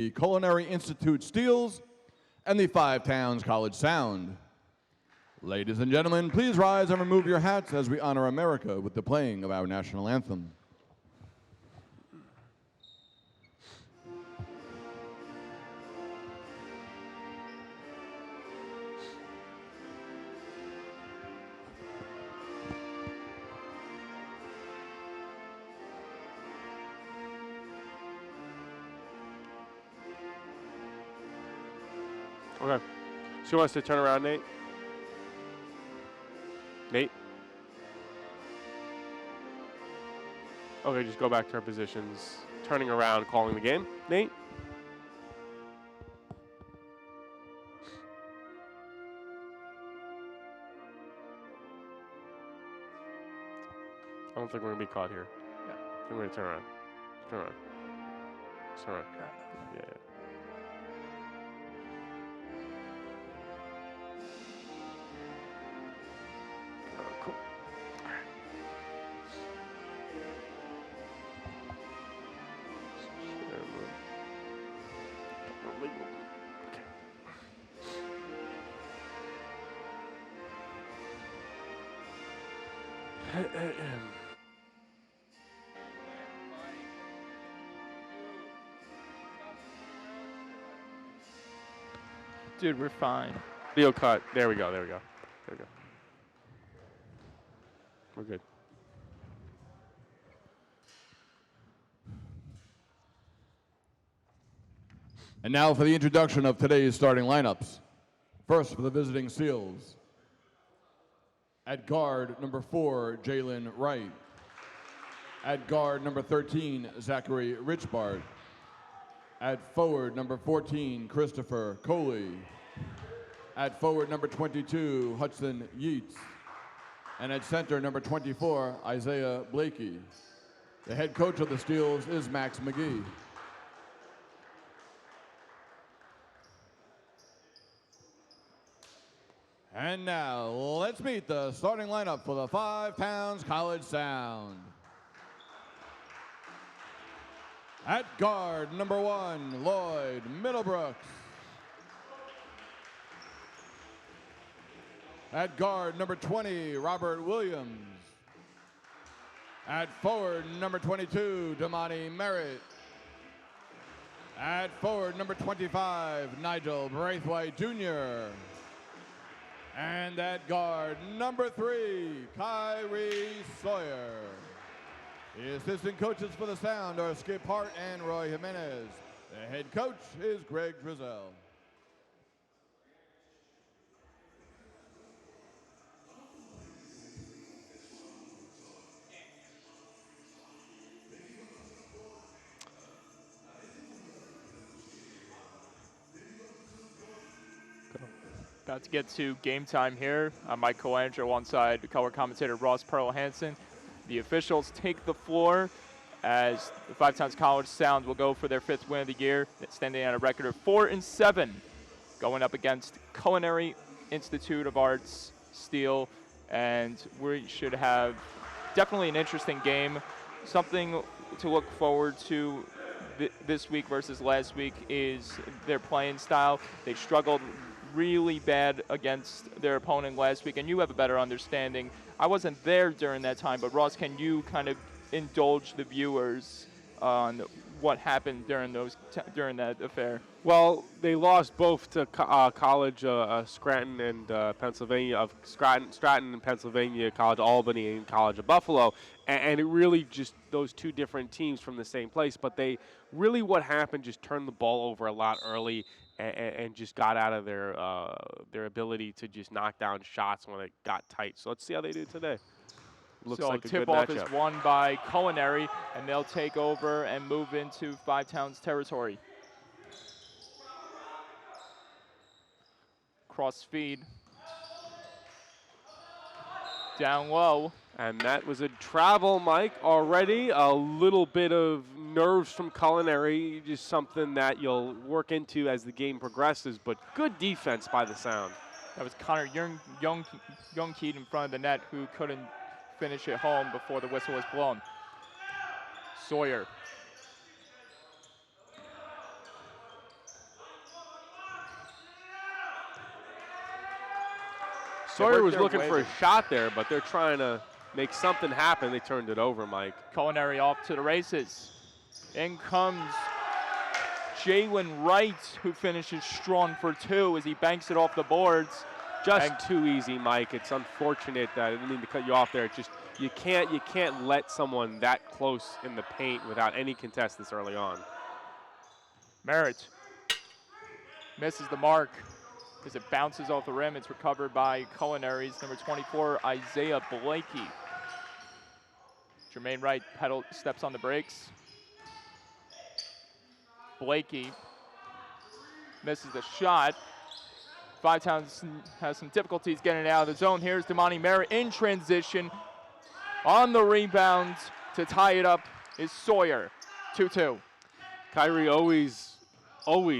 the Culinary Institute Steels, and the Five Towns College Sound. Ladies and gentlemen, please rise and remove your hats as we honor America with the playing of our national anthem. Okay. She wants to turn around, Nate. Nate? Okay, just go back to her positions. Turning around, calling the game. Nate? I don't think we're going to be caught here. Yeah. I think we're going to turn around. Turn around. Turn around. Yeah. Cool. All right. Okay. Dude, we're fine. Video cut. There we go. There we go. There we go. We're good. And now for the introduction of today's starting lineups. First for the visiting Seals. At guard, number 4, Jalen Wright. At guard, number 13, Zachary Richbart. At forward, number 14, Christopher Coley. At forward, number 22, Hudson Yeats. And at center, number 24, Isaiah Blakey. The head coach of the Steels is Max McGee. And now, let's meet the starting lineup for the Five Towns College Sound. At guard, number 1, Lloyd Middlebrooks. At guard, number 20, Robert Williams. At forward, number 22, Damani Merritt. At forward, number 25, Nigel Braithwaite Jr. And at guard, number 3, Kyrie Sawyer. The assistant coaches for the Sound are Skip Hart and Roy Jimenez. The head coach is Greg Drizel. About to get to game time here. I'm Mike Colangelo alongside color commentator Ross Pearl Hansen. The officials take the floor as the Five Towns College Sound will go for their 5th win of the year, standing at a record of 4-7, going up against Culinary Institute of Arts Steel, and we should have definitely an interesting game. Something to look forward to this week versus last week is their playing style. They struggled really bad against their opponent last week, and you have a better understanding. I wasn't there during that time, but Ross, can you kind of indulge the viewers on what happened during during that affair? Well, they lost both to College Scranton and Pennsylvania, of Stratton and Pennsylvania, College Albany and College of Buffalo, and it really just those two different teams from the same place. But they really, what happened, just turned the ball over a lot early and just got out of their ability to just knock down shots when it got tight. So let's see how they do today. Looks so like a good tip-off matchup. is won by Culinary, and they'll take over and move into Five Towns territory. Cross feed. Down low. And that was a travel, Mike, already. A little bit of nerves from Culinary, just something that you'll work into as the game progresses, but good defense by the Sound. That was Connor Youngkeed in front of the net, who couldn't finish it home before the whistle was blown. Sawyer. Sawyer worked was their looking way for a to- shot there, but they're trying to make something happen. They turned it over, Mike. Culinary off to the races. In comes Jalen Wright, who finishes strong for 2 as he banks it off the boards. Just And- too easy, Mike. It's unfortunate that I didn't mean to cut you off there. It's just you can't let someone that close in the paint without any contest this early on. Merritt misses the mark as it bounces off the rim. It's recovered by Culinary's number 24, Isaiah Blakey. Jermaine Wright steps on the brakes. Blakey misses the shot. Five Towns has some difficulties getting it out of the zone. Here's Damani Merritt in transition. On the rebound to tie it up is Sawyer. 2-2. Kyrie always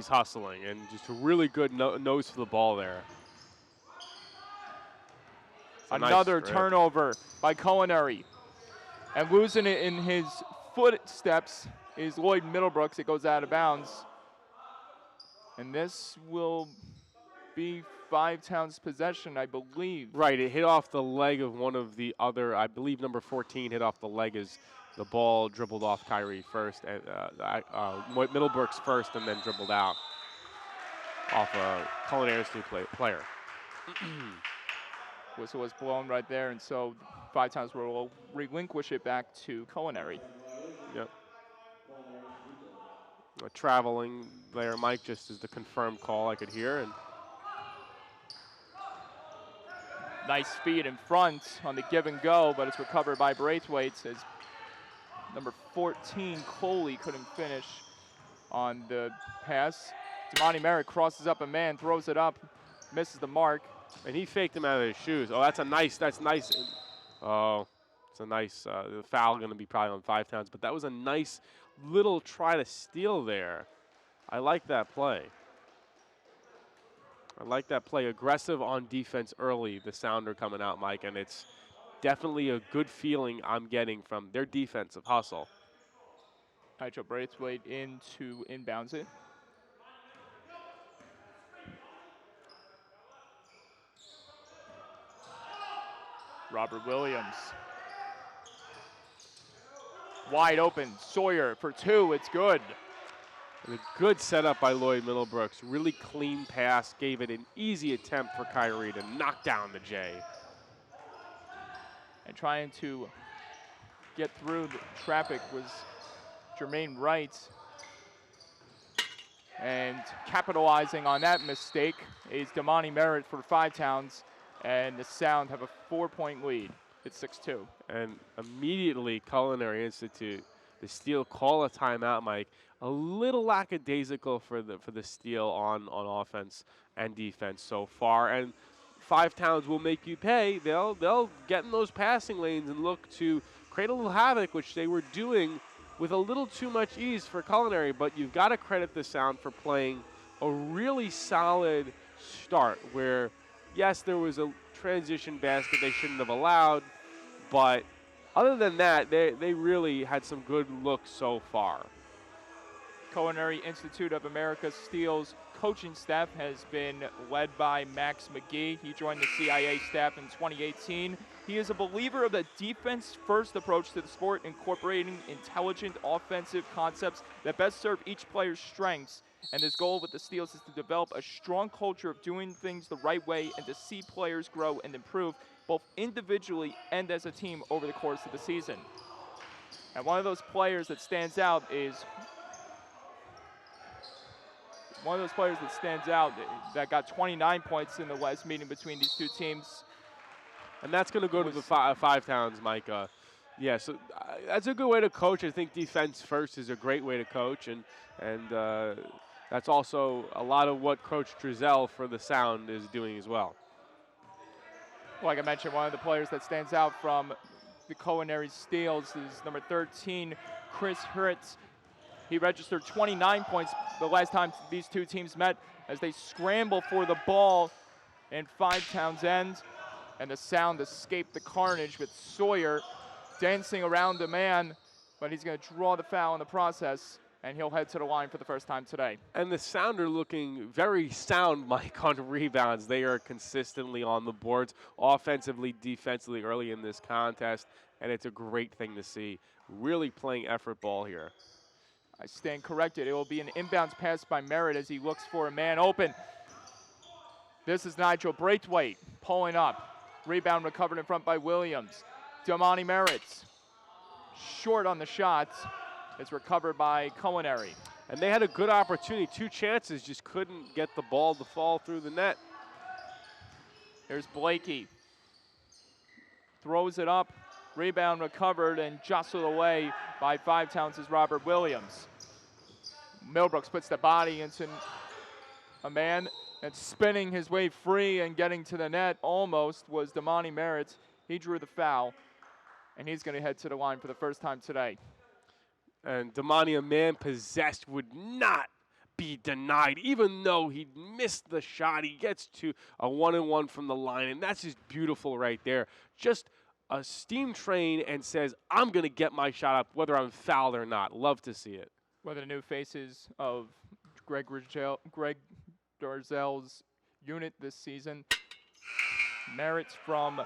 hustling and just a really good nose for the ball there. It's a nice Another strip. turnover by Culinary. And losing it in his footsteps is Lloyd Middlebrooks. It goes out of bounds. And this will be Five Towns' possession, I believe. Right, it hit off the leg of one of the other, I believe number 14 hit off the leg as the ball dribbled off Kyrie first, and Middlebrooks first, and then dribbled out off a Culinary's new player. Whistle was blown right there, and so Five Towns will relinquish it back to Culinary. Yep. Traveling there, Mike, just as the confirmed call I could hear. And Nice speed in front on the give and go, but it's recovered by Braithwaite as number 14, Coley, couldn't finish on the pass. Damani Merritt crosses up a man, throws it up, misses the mark. And he faked him out of his shoes. Oh, that's nice. Oh, it's a nice the foul going to be probably on Five Towns, but that was a nice little try to steal there. I like that play. Aggressive on defense early, the sounder coming out, Mike, and it's definitely a good feeling I'm getting from their defensive hustle. Nigel Braithwaite in to inbounds it. Robert Williams. Wide open, Sawyer for 2, it's good. And a good setup by Lloyd Middlebrooks. Really clean pass, gave it an easy attempt for Kyrie to knock down the J. And trying to get through the traffic was Jermaine Wright. And capitalizing on that mistake is Damani Merritt for Five Towns, and the Sound have a 4-point lead. It's 6-2. And immediately Culinary Institute, the steal, call a timeout, Mike. A little lackadaisical for the steal on offense and defense so far. And Five Towns will make you pay. They'll get in those passing lanes and look to create a little havoc, which they were doing with a little too much ease for Culinary. But you've got to credit the Sound for playing a really solid start where, yes, there was a transition basket they shouldn't have allowed, but other than that, they really had some good looks so far. Culinary Institute of America Steel's coaching staff has been led by Max McGee. He joined the CIA staff in 2018. He is a believer of the defense-first approach to the sport, incorporating intelligent offensive concepts that best serve each player's strengths. And his goal with the Steels is to develop a strong culture of doing things the right way and to see players grow and improve, both individually and as a team over the course of the season. And one of those players that stands out that got 29 points in the last meeting between these two teams. And that's going to go to the Five Towns, Mike. Yeah, so that's a good way to coach. I think defense first is a great way to coach, and that's also a lot of what Coach Drizel for the Sound is doing as well. Like I mentioned, one of the players that stands out from the Culinary Steels is number 13, Chris Hurtz. He registered 29 points the last time these two teams met as they scramble for the ball in Five Towns' end. And the Sound escaped the carnage with Sawyer dancing around the man, but he's going to draw the foul in the process. and he'll head to the line for the first time today. And the Sound are looking very sound, Mike, on rebounds. They are consistently on the boards, offensively, defensively, early in this contest, and it's a great thing to see. Really playing effort ball here. I stand corrected. It will be an inbounds pass by Merritt as he looks for a man open. This is Nigel Braithwaite pulling up. Rebound recovered in front by Williams. Damani Merritt short on the shot. It's recovered by Culinary. And they had a good opportunity, 2 chances, just couldn't get the ball to fall through the net. Here's Blakey. Throws it up. Rebound recovered and jostled away by Five Towns' Robert Williams. Middlebrooks puts the body into a man and spinning his way free and getting to the net almost was Damani Merritt. He drew the foul, and he's going to head to the line for the first time today. And Damani, a man possessed, would not be denied, even though he missed the shot. He gets to a 1-and-1 from the line, and that's just beautiful right there. Just a steam train and says, I'm going to get my shot up, whether I'm fouled or not. Love to see it. One of the new faces of Greg Darzel's unit this season. Merritt from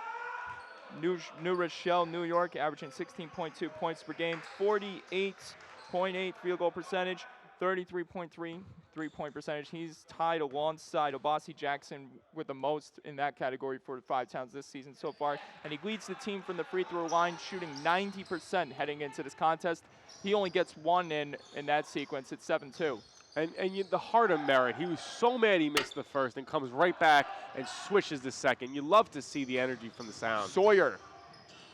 New Rochelle, New York, averaging 16.2 points per game, 48.8 field goal percentage, 33.3 three-point percentage. He's tied alongside Obasi Jackson with the most in that category for Five Towns this season so far. And he leads the team from the free throw line, shooting 90% heading into this contest. He only gets one in that sequence. It's 7-2. And the heart of Merritt, he was so mad he missed the first and comes right back and swishes the second. You love to see the energy from the Sound. Sawyer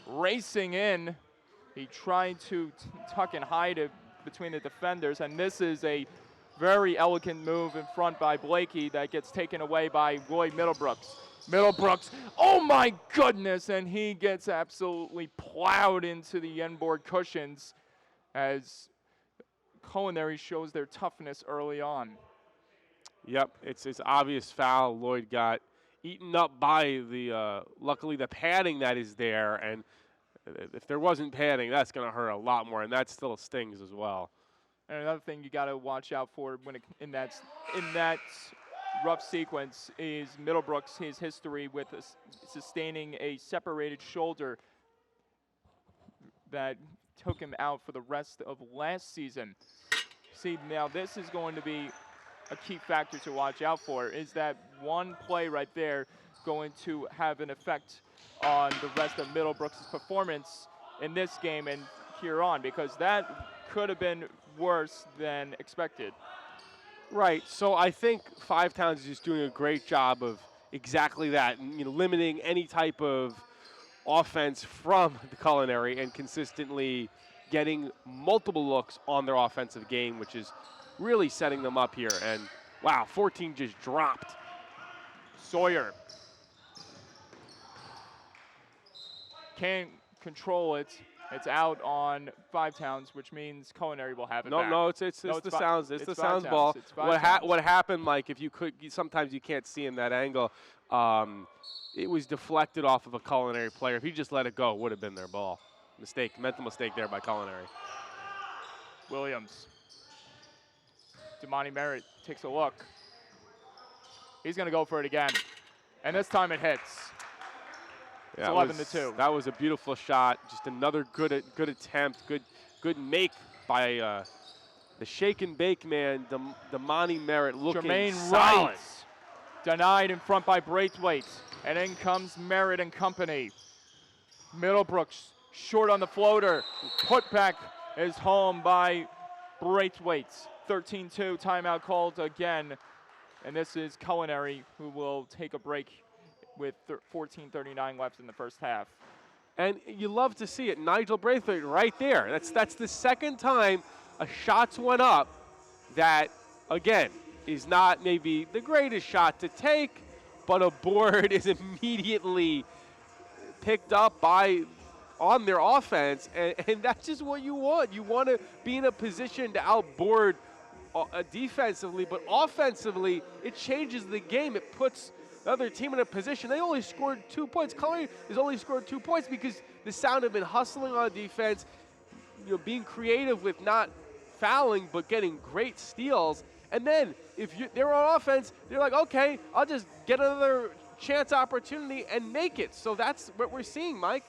racing in. He tried to tuck and hide it between the defenders, and this is a very elegant move in front by Blakey that gets taken away by Roy Middlebrooks. Middlebrooks, oh my goodness, and he gets absolutely plowed into the end-board cushions as Culinary shows their toughness early on. Yep, it's obvious foul. Lloyd got eaten up by luckily the padding that is there, and if there wasn't padding, that's going to hurt a lot more, and that still stings as well. And another thing you got to watch out for in that rough sequence is Middlebrooks, his history with sustaining a separated shoulder that took him out for the rest of last season. See, now this is going to be a key factor to watch out for. Is that one play right there going to have an effect on the rest of Middlebrooks' performance in this game and here on? Because that could have been worse than expected. Right, so I think Five Towns is just doing a great job of exactly that, limiting any type of offense from the Culinary and consistently getting multiple looks on their offensive game, which is really setting them up here. And wow, 14 just dropped. Sawyer can't control it. It's out on Five Towns, which means Culinary will have it back. No, it's the Sounds. It's the Sounds ball. What happened, Mike? If you could, sometimes you can't see in that angle. It was deflected off of a Culinary player. If he just let it go, it would have been their ball. Mental mistake there by Culinary. Williams. Damani Merritt takes a look. He's going to go for it again, and this time it hits. It's 11-2. That was a beautiful shot. Just another good attempt. Good make by the shake and bake man, Damani Merritt, looking Jermaine solid. Wright denied in front by Braithwaite, and in comes Merritt and company. Middlebrooks short on the floater. Put back is home by Braithwaite. 13-2. Timeout called again, and this is Culinary who will take a break with 14:39 left in the first half. And you love to see it. Nigel Braithwaite right there. That's the second time a shot's went up that, again, is not maybe the greatest shot to take, but a board is immediately picked up on their offense, and that's just what you want. You want to be in a position to outboard defensively, but offensively, it changes the game. It puts the other team in a position. They only scored 2 points. Culinary has only scored 2 points because the Sound have been hustling on defense, being creative with not fouling but getting great steals. And then if they're on offense, they're like, okay, I'll just get another chance opportunity and make it. So that's what we're seeing, Mike.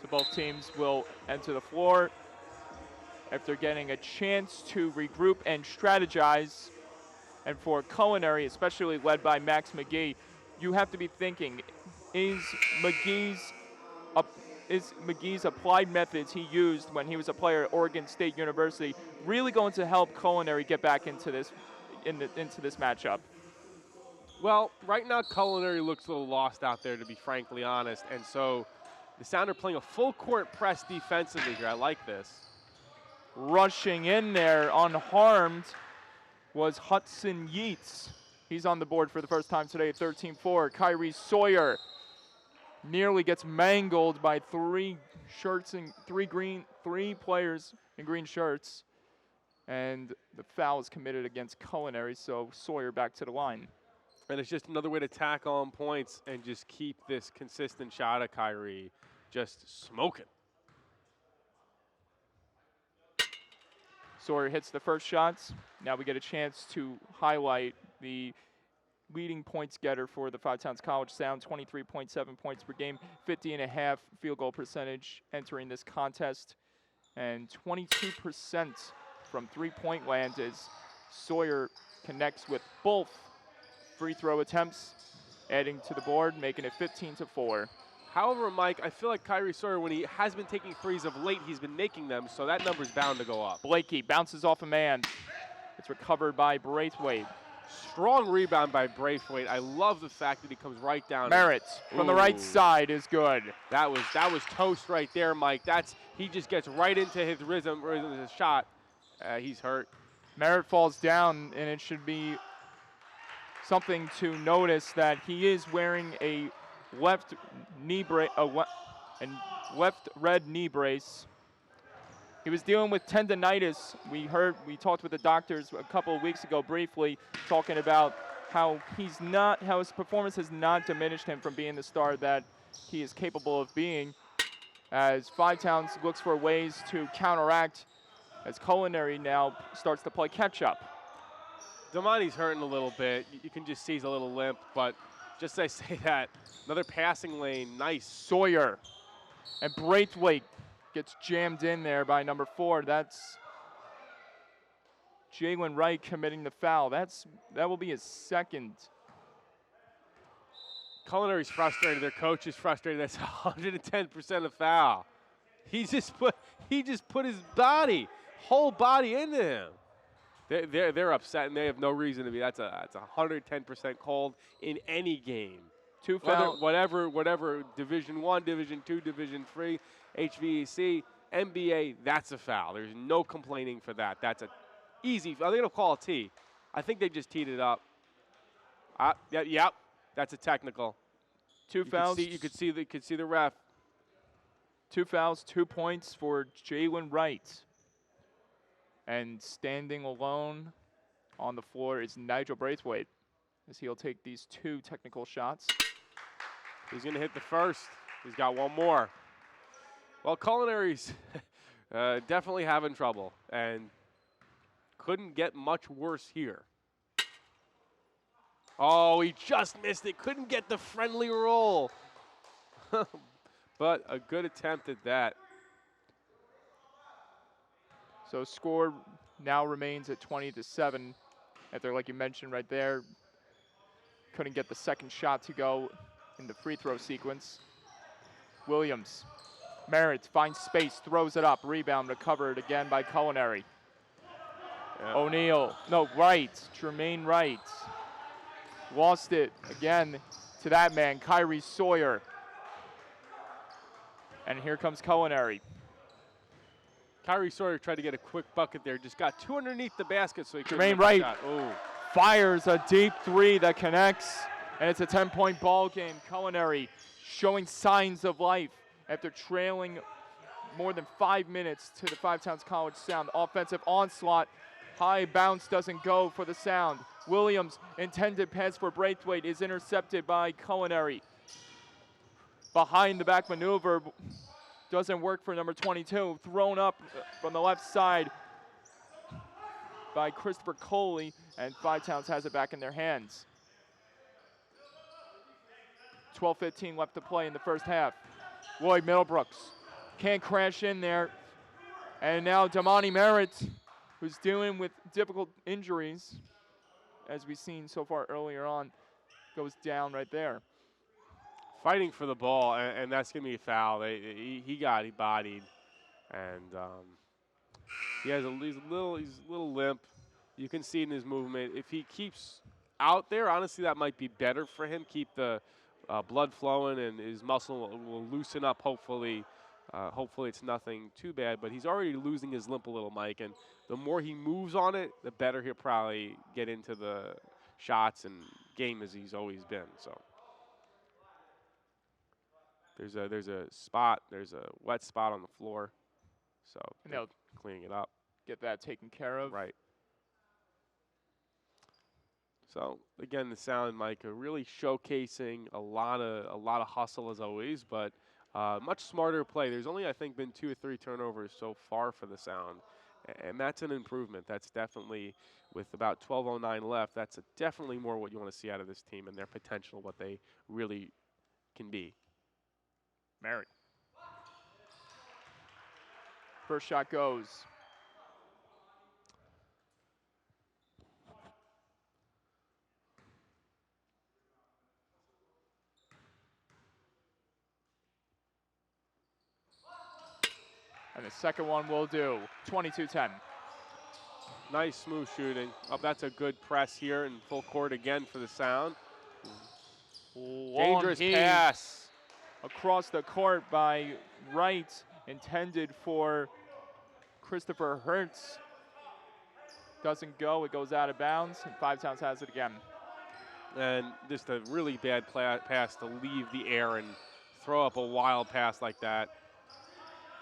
So both teams will enter the floor after getting a chance to regroup and strategize. And for Culinary, especially led by Max McGee, you have to be thinking, is McGee's applied methods he used when he was a player at Oregon State University really going to help Culinary get back into this matchup? Well, right now Culinary looks a little lost out there, to be frankly honest, and so the Sound are playing a full court press defensively here. I like this. Rushing in there unharmed was Hudson Yeats. He's on the board for the first time today at 13-4. Kyrie Sawyer nearly gets mangled by three players in green shirts. And the foul is committed against Culinary, so Sawyer back to the line. And it's just another way to tack on points and just keep this consistent shot of Kyrie just smoking. Sawyer hits the first shots. Now we get a chance to highlight the leading points getter for the Five Towns College Sound, 23.7 points per game, 50.5 field goal percentage entering this contest, and 22% from three-point land as Sawyer connects with both free throw attempts, adding to the board, making it 15-4. However, Mike, I feel like Kyrie Sawyer, when he has been taking threes of late, he's been making them, so that number's bound to go up. Blakey bounces off a man. It's recovered by Braithwaite. Strong rebound by Braithwaite. I love the fact that he comes right down. Merritt from the right side is good. That was toast right there, Mike. He just gets right into his rhythm of his shot. He's hurt. Merritt falls down, and it should be something to notice that he is wearing a left red knee brace. He was dealing with tendonitis. We talked with the doctors a couple of weeks ago briefly, talking about how his performance has not diminished him from being the star that he is capable of being, as Five Towns looks for ways to counteract as Culinary now starts to play catch up. Damani's hurting a little bit. You can just see he's a little limp, but just as I say that, another passing lane, nice. Sawyer and Braithwaite gets jammed in there by number 4. That's Jalen Wright committing the foul. That will be his second. Culinary's frustrated. Their coach is frustrated. That's 110% a foul. He just put his whole body into him. They're upset, and they have no reason to be. That's 110% called in any game. 2 fouls. Whatever, Division I, Division II, Division III, HVAC, NBA, that's a foul. There's no complaining for that. That's a easy. Are they going to call a T? I think they just teed it up. Yep, that's a technical. 2 fouls. You could see the ref. 2 fouls, 2 points for Jalen Wright. And standing alone on the floor is Nigel Braithwaite, as he'll take these 2 technical shots. He's going to hit the first. He's got one more. Well, Culinary's definitely having trouble, and couldn't get much worse here. Oh, he just missed it. Couldn't get the friendly roll. But a good attempt at that. So score now remains at 20-7. After, like you mentioned right there, couldn't get the second shot to go in the free throw sequence. Williams, Merritt finds space, throws it up, rebound recovered again by Culinary. Yep. Tremaine Wright. Lost it again to that man, Kyrie Sawyer. And here comes Culinary. Kyrie Sawyer tried to get a quick bucket there, just got 2 underneath the basket so he couldn't Tremaine make the Wright shot. fires a deep 3 that connects, and it's a 10-point ball game. Culinary showing signs of life after trailing more than 5 minutes to the Five Towns College Sound. Offensive onslaught, high bounce doesn't go for the Sound. Williams, intended pass for Braithwaite, is intercepted by Culinary. Behind the back maneuver, Doesn't work for number 22. Thrown up from the left side by Christopher Coley, and Five Towns has it back in their hands. 12:15 left to play in the first half. Lloyd Middlebrooks can't crash in there. And now Damani Merritt, who's dealing with difficult injuries, as we've seen so far earlier on, goes down right there. Fighting for the ball, and that's going to be a foul. He got bodied, and he's a little limp. You can see in his movement. If he keeps out there, honestly, that might be better for him. Keep the blood flowing, and his muscle will loosen up, hopefully. Hopefully it's nothing too bad, but he's already losing his limp a little, Mike, and the more he moves on it, the better he'll probably get into the shots and game as he's always been. So there's a wet spot on the floor, so And they'll cleaning it up. get that taken care of. Right. So again, the Sound, Mike, are really showcasing a lot of hustle as always, but much smarter play. There's only, I think, been 2 or 3 turnovers so far for the Sound, and that's an improvement. That's definitely, with about 12:09 left, that's definitely more what you want to see out of this team and their potential, what they really can be. Merritt. First shot goes. And the second one will do. 22-10. Nice smooth shooting. Oh, that's a good press here in full court again for the Sound. Dangerous Long heave pass. across the court by Wright, intended for Christopher Hertz. Doesn't go, it goes out of bounds, and Five Towns has it again. And just a really bad pass to leave the air and throw up a wild pass like that.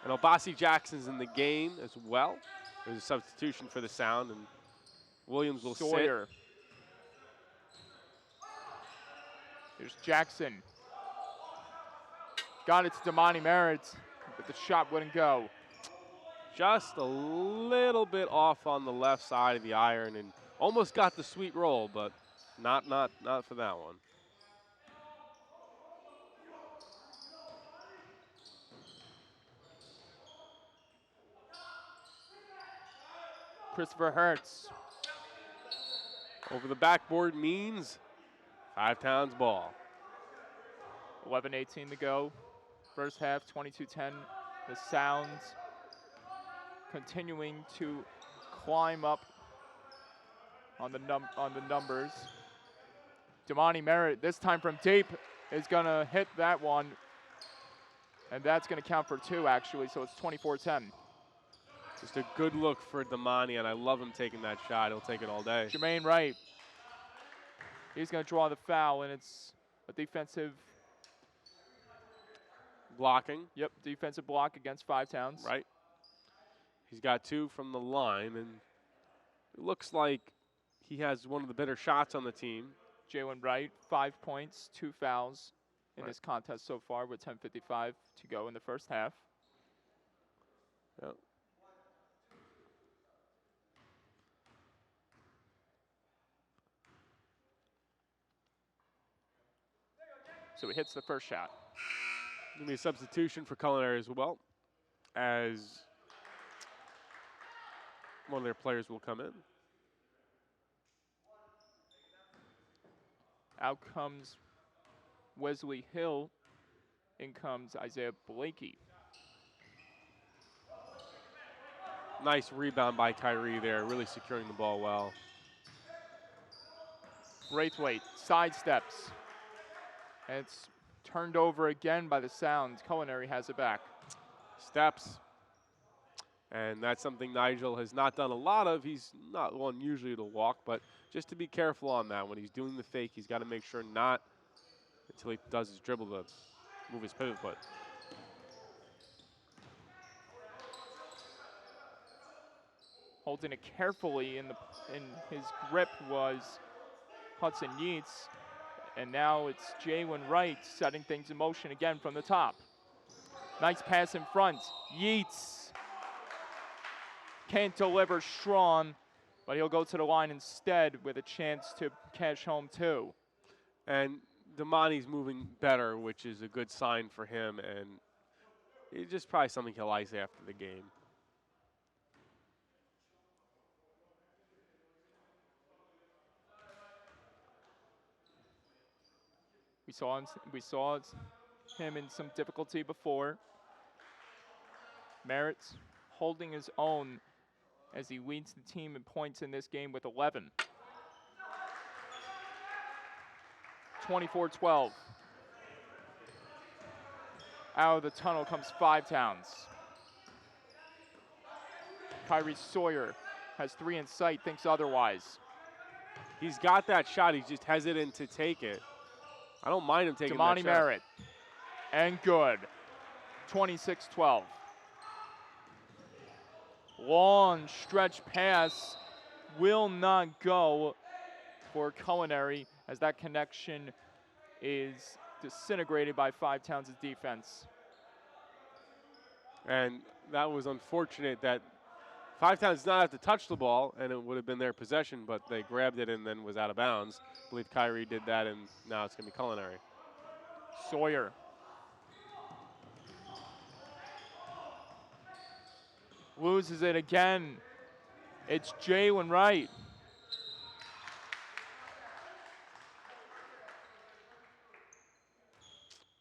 And Obasi Jackson's in the game as well. There's a substitution for the Sound, and Williams will Sawyer. Here's Jackson. Got it to Damani Merritt, but the shot wouldn't go. sit. Just a little bit off on the left side of the iron, and almost got the sweet roll, but not for that one. Christopher Hertz. Over the backboard means Five Towns ball. 11:18 to go. First half, 22-10. The Sounds continuing to climb up on the numbers. Damani Merritt, this time from deep, is gonna hit that one, and that's gonna count for 2 actually. So it's 24-10. Just a good look for Damani, and I love him taking that shot. He'll take it all day. Jermaine Wright. He's gonna draw the foul, and it's a defensive. Blocking. Yep, defensive block against Five Towns. Right. He's got 2 from the line, and it looks like he has one of the better shots on the team. Jalen Wright, 5 points, 2 fouls in Right. this contest so far with 10:55 to go in the first half. Yep. So he hits the first shot. Going to be a substitution for Culinary as well, as one of their players will come in. Out comes Wesley Hill. In comes Isaiah Blakey. Nice rebound by Kyrie there, really securing the ball well. Braithwaite sidesteps. And it's turned over again by the Sounds. Culinary has it back. Steps. And that's something Nigel has not done a lot of. He's not one usually to walk, but just to be careful on that. When he's doing the fake, he's got to make sure not until he does his dribble to move his pivot foot. Holding it carefully in his grip was Hudson Yeats. And now it's Jalen Wright setting things in motion again from the top. Nice pass in front. Yeats can't deliver strong, but he'll go to the line instead with a chance to cash home 2. And Damani's moving better, which is a good sign for him, and it's just probably something he'll ice after the game. We saw him in some difficulty before. Merritt holding his own as he leads the team in points in this game with 11. 24-12. Out of the tunnel comes Five Towns. Kyrie Sawyer has 3 in sight, thinks otherwise. He's got that shot. He's just hesitant to take it. I don't mind him taking that shot. Damani Merritt. And good. 26-12. Long stretch pass will not go for Culinary as that connection is disintegrated by Five Towns' defense. And that was unfortunate that Five Towns did not have to touch the ball, and it would have been their possession, but they grabbed it and then was out of bounds. I believe Kyrie did that, and now it's going to be Culinary. Sawyer. Loses it again. It's Jalen Wright.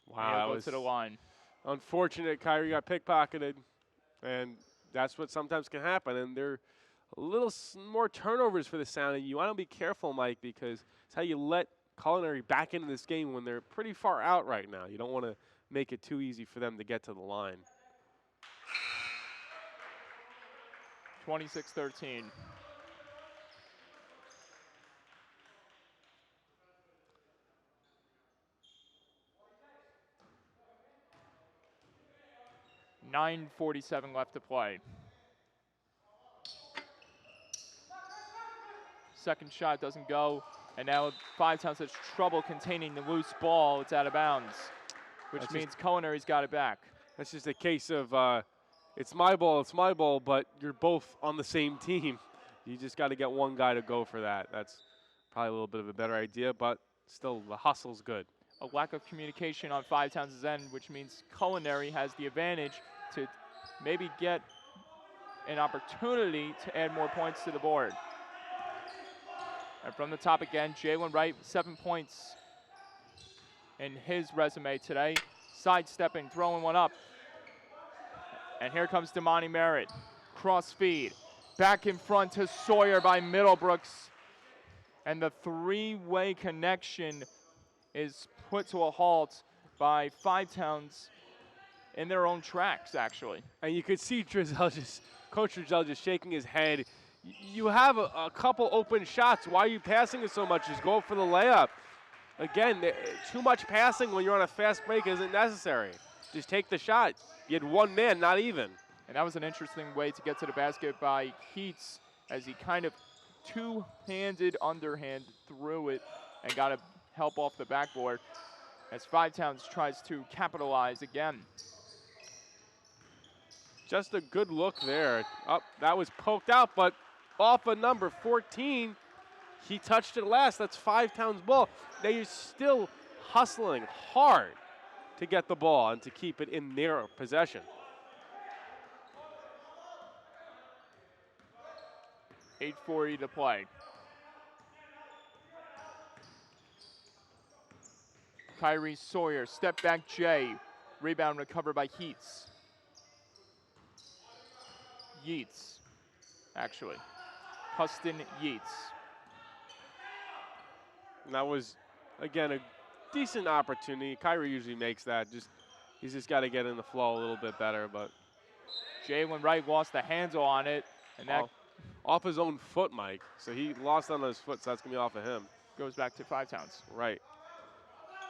Wow, that was to the line. Unfortunate. Kyrie got pickpocketed, and that's what sometimes can happen. And there are a little more turnovers for the Sound, and you want to be careful, Mike, because it's how you let Culinary back into this game when they're pretty far out right now. You don't want to make it too easy for them to get to the line. 26-13. .47 left to play. Second shot doesn't go, and now Five Towns has trouble containing the loose ball. It's out of bounds, which means Culinary's got it back. That's just a case of it's my ball, but you're both on the same team. You just got to get one guy to go for that. That's probably a little bit of a better idea, but still the hustle's good. A lack of communication on Five Towns' end, which means Culinary has the advantage to maybe get an opportunity to add more points to the board. And from the top again, Jalen Wright, 7 points in his resume today. Sidestepping, throwing one up. And here comes Damani Merritt. Cross feed. Back in front to Sawyer by Middlebrooks. And the three-way connection is put to a halt by Five Towns in their own tracks, actually. And you could see Coach Drizel just shaking his head. You have a couple open shots. Why are you passing it so much? Just go for the layup. Again, too much passing when you're on a fast break isn't necessary. Just take the shot. You had one man, not even. And that was an interesting way to get to the basket by Keats as he kind of two-handed underhand threw it and got a help off the backboard as Five Towns tries to capitalize again. Just a good look there. That was poked out, but off of number 14, he touched it last. That's Five Towns' ball. Now you're still hustling hard to get the ball and to keep it in their possession. 8:40 to play. Kyrie Sawyer, step back Jay. Rebound recovered by Yeats, actually. Huston Yeats. And that was, again, a decent opportunity. Kyrie usually makes that. He's just got to get in the flow a little bit better. But Jalen Wright lost the handle on it, and that off his own foot, Mike. So he lost on his foot, so that's going to be off of him. Goes back to Five Towns. Right.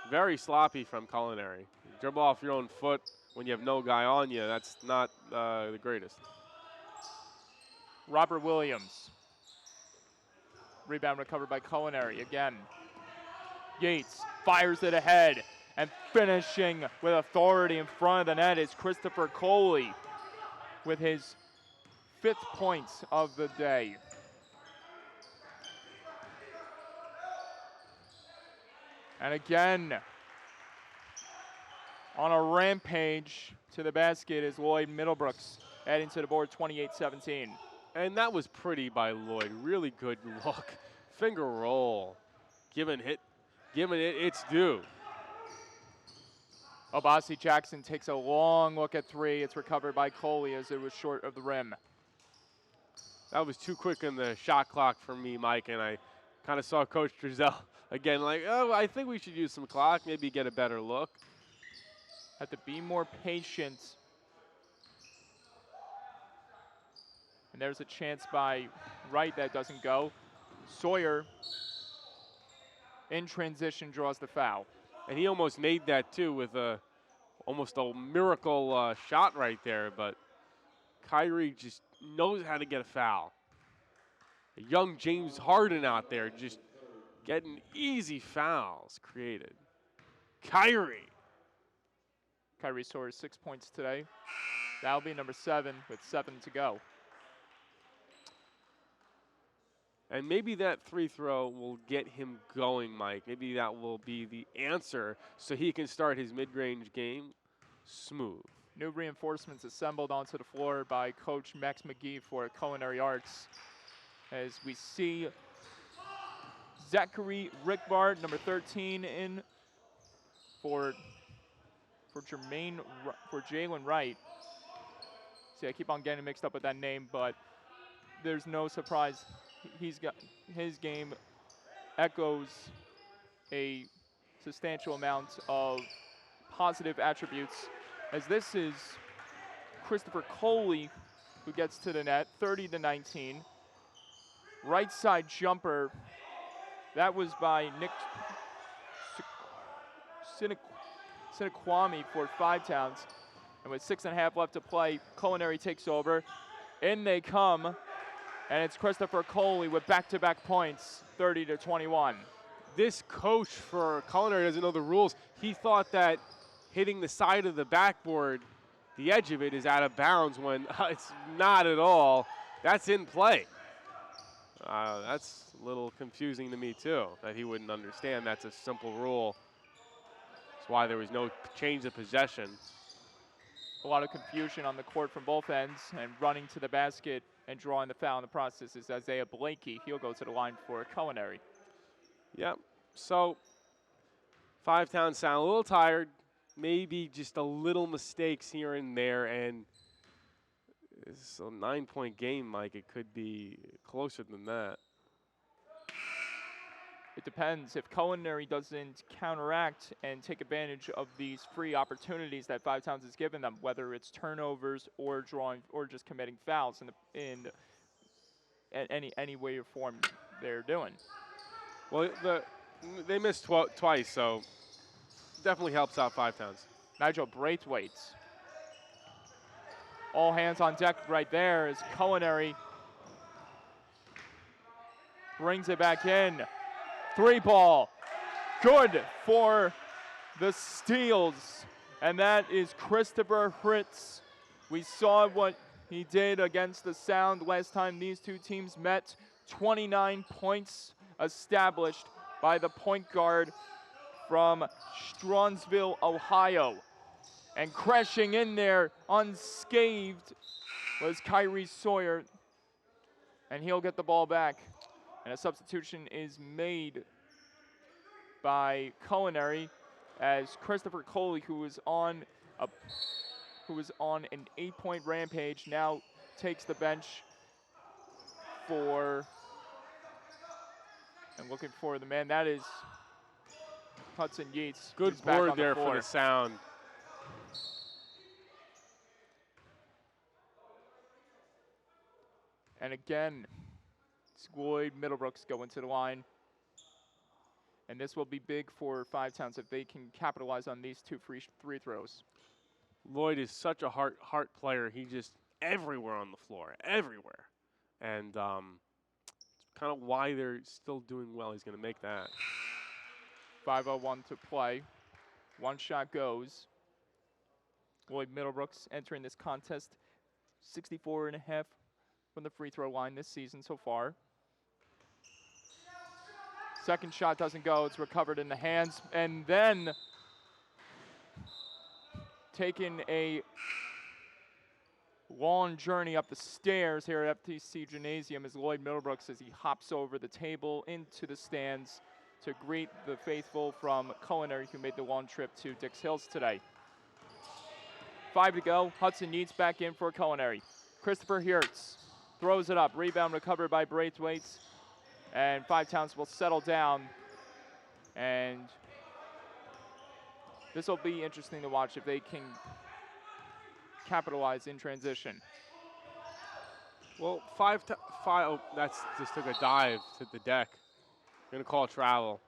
Very sloppy from Culinary. Dribble off your own foot when you have no guy on you. That's not the greatest. Robert Williams. Rebound recovered by Culinary again. Yates fires it ahead. And finishing with authority in front of the net is Christopher Coley with his 5th points of the day. And again, on a rampage to the basket is Lloyd Middlebrooks, adding to the board 28-17. And that was pretty by Lloyd. Really good look. Finger roll. Giving it its due. Obasi Jackson takes a long look at 3. It's recovered by Coley as it was short of the rim. That was too quick in the shot clock for me, Mike, and I kind of saw Coach Drizel again like, oh, I think we should use some clock, maybe get a better look. Have to be more patient. And there's a chance by Wright that doesn't go. Sawyer in transition draws the foul. And he almost made that too with almost a miracle shot right there, but Kyrie just knows how to get a foul. A young James Harden out there just getting easy fouls created. Kyrie Sawyer 6 points today. That'll be number 7 with 7 to go. And maybe that free throw will get him going, Mike. Maybe that will be the answer so he can start his mid-range game smooth. New reinforcements assembled onto the floor by Coach Max McGee for Culinary Arts. As we see Zachary Rickbard, number 13, in for Jalen Wright. See, I keep on getting mixed up with that name, but there's no surprise. He's got his game echoes a substantial amount of positive attributes, as this is Christopher Coley who gets to the net, 30-19. Right side jumper, that was by Nick Sinequami for Five Towns. And with 6.5 left to play, Culinary takes over. In they come. And it's Christopher Coley with back-to-back points, 30-21. This coach for Culinary doesn't know the rules. He thought that hitting the side of the backboard, the edge of it, is out of bounds when it's not at all. That's in play. That's a little confusing to me, too, that he wouldn't understand. That's a simple rule. That's why there was no change of possession. A lot of confusion on the court from both ends, and running to the basket and drawing the foul in the process is Isaiah Blakey. He'll go to the line for Culinary. Yep. So Five Towns sound a little tired, maybe just a little mistakes here and there, and it's a 9-point game, Mike. It could be closer than that. It depends. If Culinary doesn't counteract and take advantage of these free opportunities that Five Towns has given them, whether it's turnovers or drawing or just committing fouls in any way or form they're doing. Well, they missed twice, so definitely helps out Five Towns. Nigel Braithwaite. All hands on deck right there as Culinary brings it back in. 3-ball, good for the Steels, and that is Christopher Fritz. We saw what he did against the Sound last time these two teams met. 29 points established by the point guard from Straunsville, Ohio. And crashing in there unscathed was Kyrie Sawyer, and he'll get the ball back. And a substitution is made by Culinary as Christopher Coley, who was on an 8-point rampage, now takes the bench for, and looking for the man, that is Hudson Yates. Good board there for the Sound. And again, Lloyd Middlebrooks going to the line. And this will be big for Five Towns if they can capitalize on these two free throws. Lloyd is such a heart player. He's just everywhere on the floor, everywhere. And it's kind of why they're still doing well. He's going to make that. 5:01 to play. One shot goes. Lloyd Middlebrooks entering this contest 64.5 from the free throw line this season so far. Second shot doesn't go. It's recovered in the hands. And then taking a long journey up the stairs here at FTC Gymnasium is Lloyd Middlebrooks as he hops over the table into the stands to greet the faithful from Culinary who made the long trip to Dix Hills today. 5 to go. Hudson Yeats back in for Culinary. Christopher Hertz throws it up. Rebound recovered by Braithwaite. And Five Towns will settle down. And this will be interesting to watch if they can capitalize in transition. Well, that's just took a dive to the deck. Going to call travel.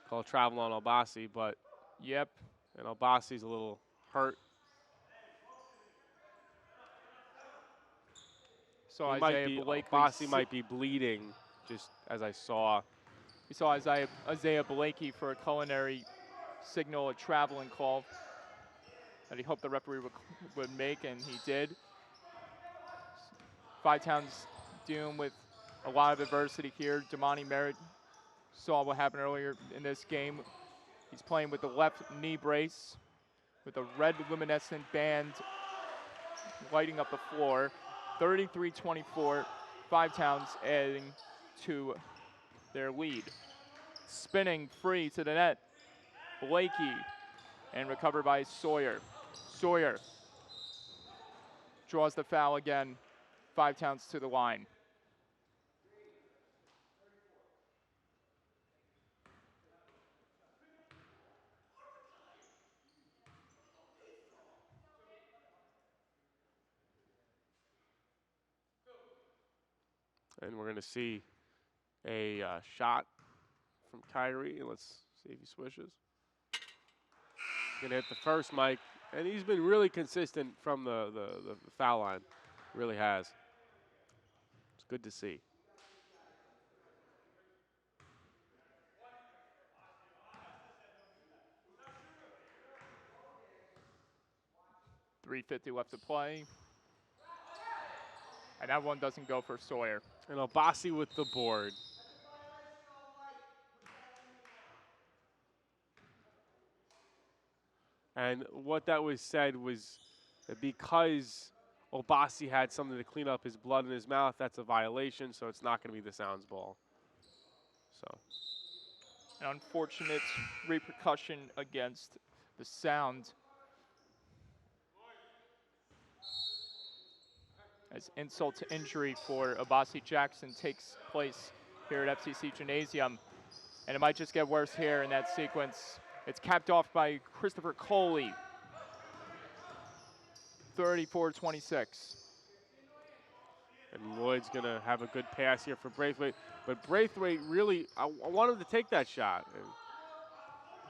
Call travel on Albasi, but Yep. and Albasi's a little hurt. So Albasi might be bleeding, just as I saw. We saw Isaiah Blakey for a Culinary signal, a traveling call that he hoped the referee would make, and he did. Five Towns dealing with a lot of adversity here. Damani Merritt saw what happened earlier in this game. He's playing with the left knee brace with a red luminescent band lighting up the floor. 33-24, Five Towns adding to their lead. Spinning free to the net, Blakey, and recovered by Sawyer. Sawyer draws the foul again. Five Towns to the line. And we're going to see a shot from Kyrie. Let's see if he swishes. Going to hit the first, Mike. And he's been really consistent from the foul line. Really has. It's good to see. .350 left to play. And that one doesn't go for Sawyer. And Albasi with the board. And what that was said was that because Albasi had something to clean up his blood in his mouth, that's a violation, so it's not going to be the sounds ball. So, An unfortunate repercussion against the Sound. As insult to injury for Abasi Jackson takes place here at FCC Gymnasium. And it might just get worse here in that sequence. It's capped off by Christopher Coley. 34-26. and Lloyd's going to have a good pass here for Braithwaite. But Braithwaite really, I want him to take that shot. And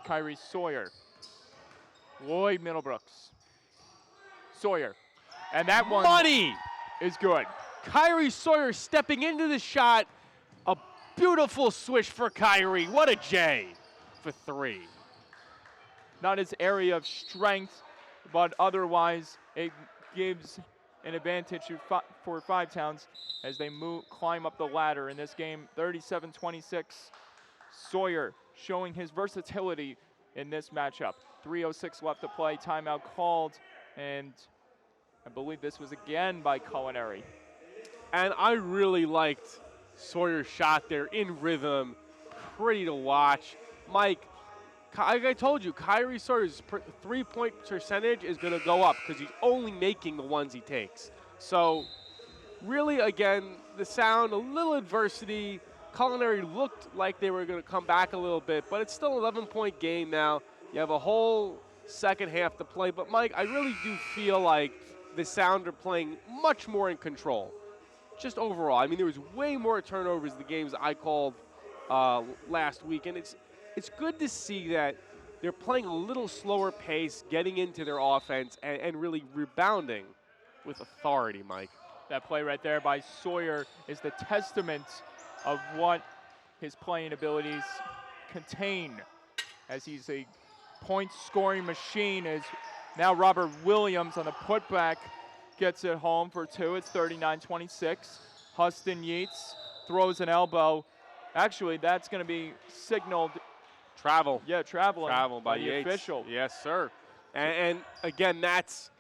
Kyrie Sawyer. Lloyd Middlebrooks. Sawyer. And that one money! is good. Kyrie Sawyer stepping into the shot. A beautiful swish for Kyrie. What a J for three. Not his area of strength, but otherwise it gives an advantage for Five Towns as they climb up the ladder in this game. 37-26. Sawyer showing his versatility in this matchup. 3:06 left to play. Timeout called, and I believe this was again by Culinary. And I really liked Sawyer's shot there in rhythm. Pretty to watch. Mike, like I told you, Kyrie Sawyer's three-point percentage is going to go up because he's only making the ones he takes. So really, again, the Sound, a little adversity. Culinary looked like they were going to come back a little bit, but it's still an 11-point game now. You have a whole second half to play. But, Mike, I really do feel like the Sound are playing much more in control. Just overall. I mean, there was way more turnovers the games I called last week, and it's good to see that they're playing a little slower pace, getting into their offense, and really rebounding with authority, Mike. That play right there by Sawyer is the testament of what his playing abilities contain, as he's a point scoring machine is now Robert Williams on the putback gets it home for 2. It's 39-26. Huston Yeats throws an elbow. Actually, that's going to be signaled. Travel. Yeah, travel By the Yates. official. Yes, sir. And again, that's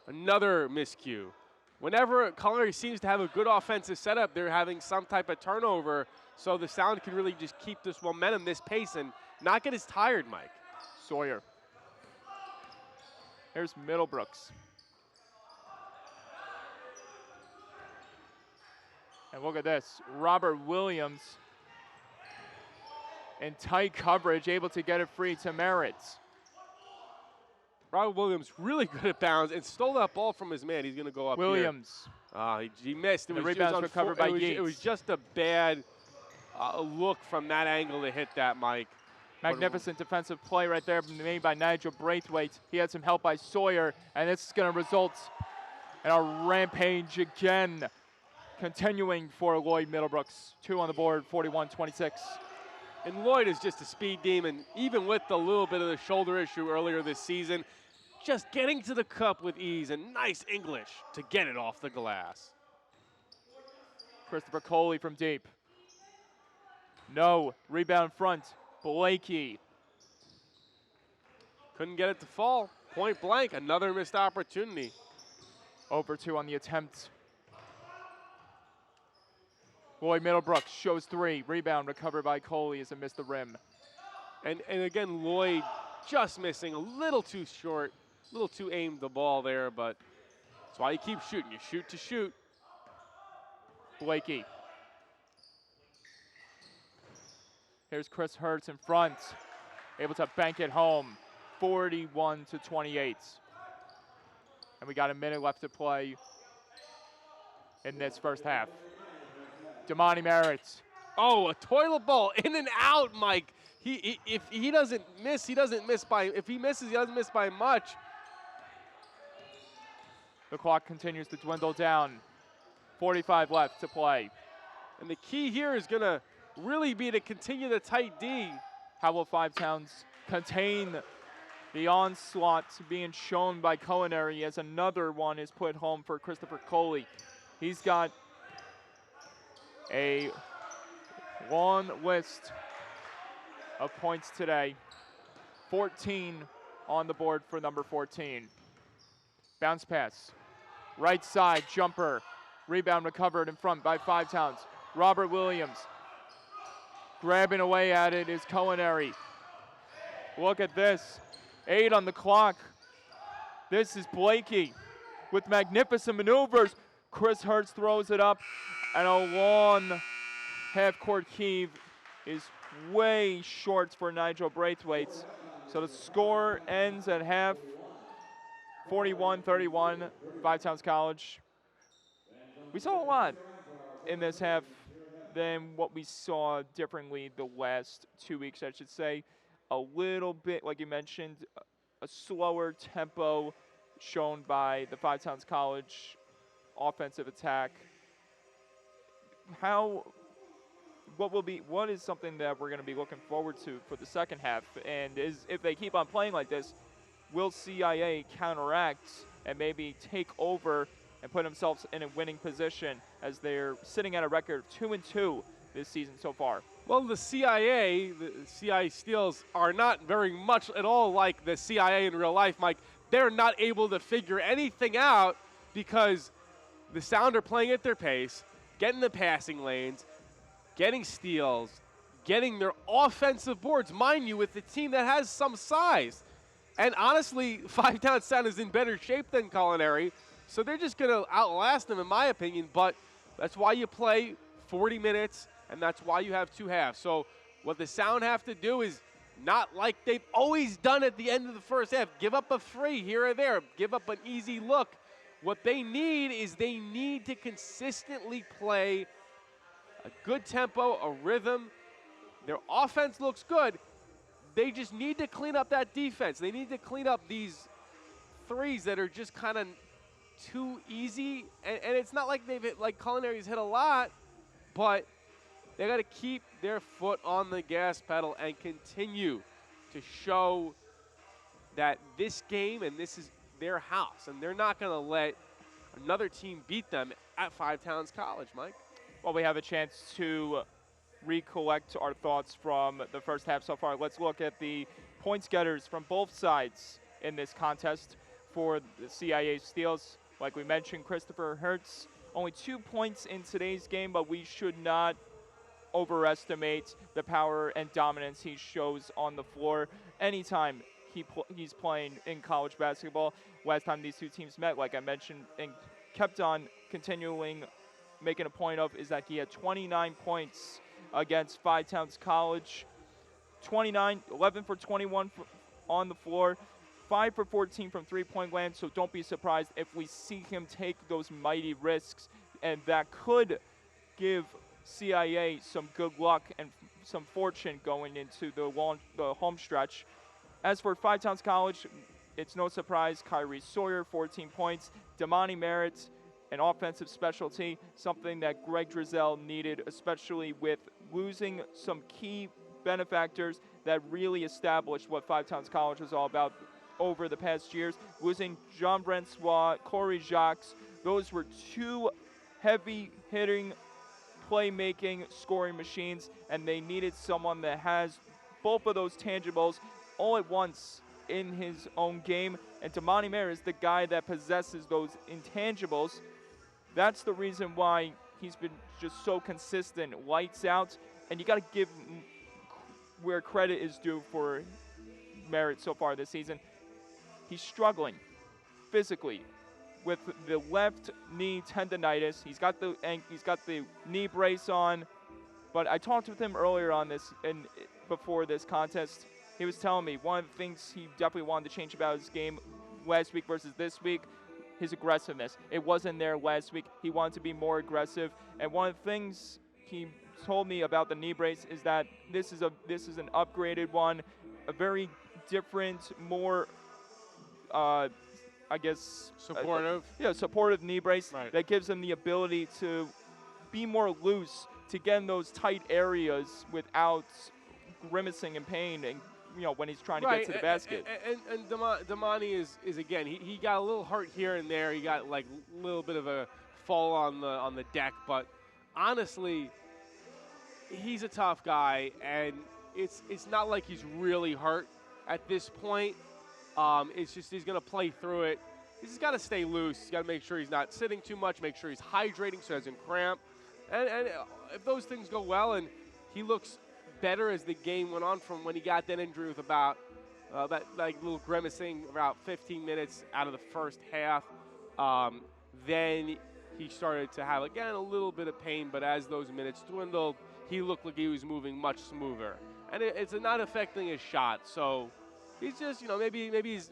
another miscue. Whenever Culinary seems to have a good offensive setup, they're having some type of turnover, so the Sound can really just keep this momentum, this pace, and not get as tired, Mike. Sawyer. Here's Middlebrooks. And look at this. Robert Williams in tight coverage, able to get it free to Merritt. Robert Williams really good at bounds and stole that ball from his man. He's going to go up Williams. here. He missed. The rebound's recovered by Yates. It was just a bad look from that angle to hit that, Mike. Magnificent defensive play right there made by Nigel Braithwaite. He had some help by Sawyer, and this is going to result in a rampage again. Continuing for Lloyd Middlebrooks. 2 on the board, 41-26. And Lloyd is just a speed demon, even with the little bit of the shoulder issue earlier this season. Just getting to the cup with ease and nice English to get it off the glass. Christopher Coley from deep. No. Rebound front. Blakey. Couldn't get it to fall. Point blank, another missed opportunity. Over 2 on the attempt. Lloyd Middlebrooks shows 3. Rebound recovered by Coley as it missed the rim. And again, Lloyd just missing a little too short, a little too aimed the ball there, but that's why you keep shooting. You shoot to shoot. Blakey. Here's Chris Hertz in front. Able to bank it home. 41-28. And we got a minute left to play in this first half. Damani Merritt. Oh, a toilet bowl in and out, Mike. If he doesn't miss, he doesn't miss by. If he misses, he doesn't miss by much. The clock continues to dwindle down. 45 left to play. And the key here is going to really be to continue the tight D. How will Five Towns contain the onslaught being shown by Culinary as another one is put home for Christopher Coley? He's got a long list of points today. 14 on the board for number 14. Bounce pass. Right side jumper. Rebound recovered in front by Five Towns. Robert Williams. Grabbing away at it is Culinary. Look at this. 8 on the clock. This is Blakey with magnificent maneuvers. Chris Hertz throws it up, and a long half-court heave is way short for Nigel Braithwaite. So the score ends at half, 41-31, Five Towns College. We saw a lot in this half than what we saw differently the last 2 weeks, I should say. A little bit, like you mentioned, a slower tempo shown by the Five Towns College offensive attack. What is something that we're going to be looking forward to for the second half? And if they keep on playing like this, will CIA counteract and maybe take over and put themselves in a winning position as they're sitting at a record of 2-2 this season so far? Well, the CIA Steels are not very much at all like the CIA in real life, Mike. They're not able to figure anything out because the Sound are playing at their pace, getting the passing lanes, getting steals, getting their offensive boards, mind you, with a team that has some size. And honestly, Five Towns Sound is in better shape than Culinary, so they're just going to outlast them, in my opinion. But that's why you play 40 minutes, and that's why you have 2 halves. So what the Sound have to do is not like they've always done at the end of the first half. Give up a free here or there. Give up an easy look. What they need is they need to consistently play a good tempo, a rhythm. Their offense looks good. They just need to clean up that defense. They need to clean up these threes that are just kind of too easy. And it's not like they've hit, like Culinary's hit a lot, but they got to keep their foot on the gas pedal and continue to show that this game and this is their house, and they're not going to let another team beat them at Five Towns College, Mike. Well, we have a chance to recollect our thoughts from the first half so far. Let's look at the points getters from both sides in this contest for the CIA Steels. Like we mentioned, Christopher Hertz, only 2 points in today's game, but we should not overestimate the power and dominance he shows on the floor anytime he's playing in college basketball. Last time these two teams met, like I mentioned, and kept on continuing making a point of, is that he had 29 points against Five Towns College. 11 for 21 on the floor, 5 for 14 from three-point land, so don't be surprised if we see him take those mighty risks, and that could give CIA some good luck and some fortune going into the home stretch. As for Five Towns College, it's no surprise, Kyrie Sawyer, 14 points, Damani Merritt, an offensive specialty, something that Greg Drizel needed, especially with losing some key benefactors that really established what Five Towns College was all about over the past years. Losing Jean Francois, Corey Jacques, those were two heavy-hitting, playmaking, scoring machines, and they needed someone that has both of those tangibles all at once in his own game. And Damani Merritt is the guy that possesses those intangibles. That's the reason why he's been just so consistent, lights out, and you got to give where credit is due for Merritt so far this season. He's struggling physically with the left knee tendonitis. He's got the knee brace on, but I talked with him earlier on this and before this contest. He was telling me one of the things he definitely wanted to change about his game last week versus this week, his aggressiveness. It wasn't there last week. He wanted to be more aggressive, and one of the things he told me about the knee brace is that this is an upgraded one, a very different, more I guess Supportive. Supportive knee brace Right. that gives him the ability to be more loose, to get in those tight areas without grimacing in pain, and when he's trying to get to the basket. And Damani is again, he got a little hurt here and there. He got like a little bit of a fall on the deck, but honestly, he's a tough guy, and it's not like he's really hurt at this point. It's just he's going to play through it. He's just got to stay loose. He's got to make sure he's not sitting too much, make sure he's hydrating so he doesn't cramp. And if those things go well and he looks better as the game went on from when he got that injury with about that like little grimacing about 15 minutes out of the first half, then he started to have, again, a little bit of pain, but as those minutes dwindled, he looked like he was moving much smoother. And it's not affecting his shot, so he's just, maybe his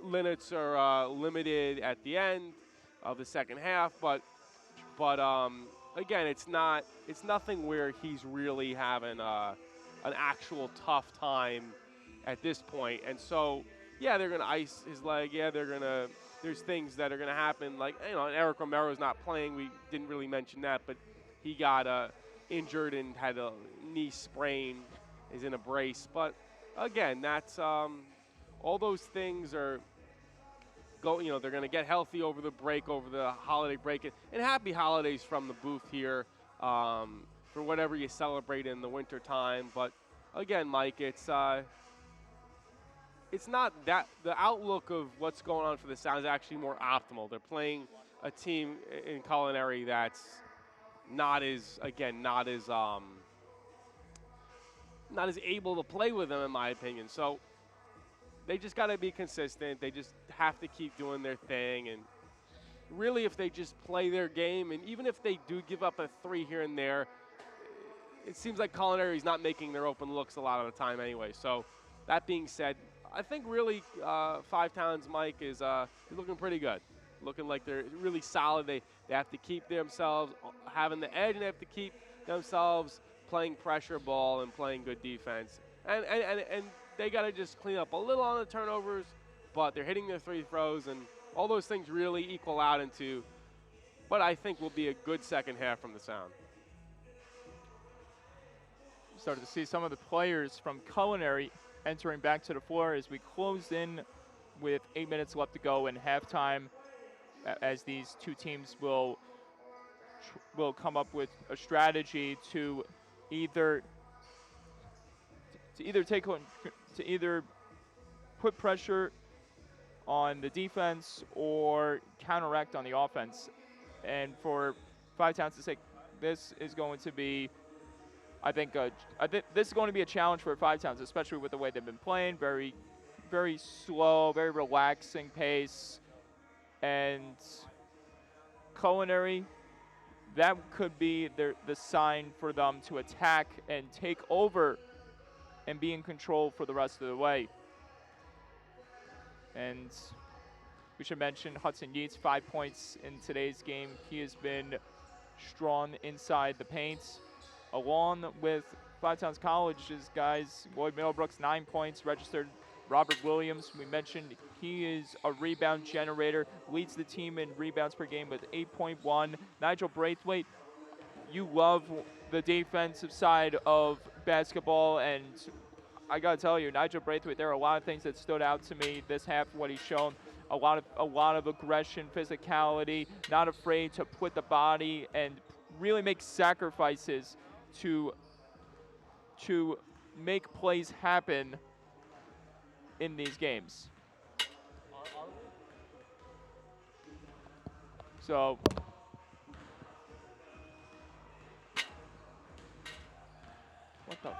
minutes are limited at the end of the second half, but again, it's nothing where he's really having an actual tough time at this point. And so, yeah, they're gonna ice his leg. Yeah, there's things that are gonna happen. Like, and Eric Romero's not playing. We didn't really mention that, but he got injured and had a knee sprain. Is in a brace, but again, that's all those things are they're going to get healthy over the break, over the holiday break, and happy holidays from the booth here for whatever you celebrate in the winter time. But again, Mike, it's not that the outlook of what's going on for the Sound is actually more optimal. They're playing a team in Culinary that's not as able to play with them, in my opinion. So they just got to be consistent. They just have to keep doing their thing. And really, if they just play their game, and even if they do give up a three here and there, it seems like Culinary is not making their open looks a lot of the time anyway. So that being said, I think really Five Towns, Mike, is looking pretty good. Looking like they're really solid. They have to keep themselves having the edge, and they have to keep themselves playing pressure ball and playing good defense. And they got to just clean up a little on the turnovers, but they're hitting their free throws, and all those things really equal out into what I think will be a good second half from the Sound. Started to see some of the players from Culinary entering back to the floor as we close in with 8 minutes left to go in halftime, as these two teams will come up with a strategy to either take on, to either put pressure on the defense or counteract on the offense. And for Five Towns to say this is going to be, I think this is going to be a challenge for Five Towns, especially with the way they've been playing. Very, very slow, very relaxing pace, and Culinary. That could be the sign for them to attack and take over and be in control for the rest of the way. And we should mention Hudson Yeats, 5 points in today's game. He has been strong inside the paint, along with Five Towns College's guys. Lloyd Middlebrooks, 9 points registered. Robert Williams, we mentioned, he is a rebound generator, leads the team in rebounds per game with 8.1. Nigel Braithwaite, you love the defensive side of basketball, and I gotta tell you, Nigel Braithwaite, there are a lot of things that stood out to me this half, what he's shown. A lot of aggression, physicality, not afraid to put the body and really make sacrifices to make plays happen in these games. So what the?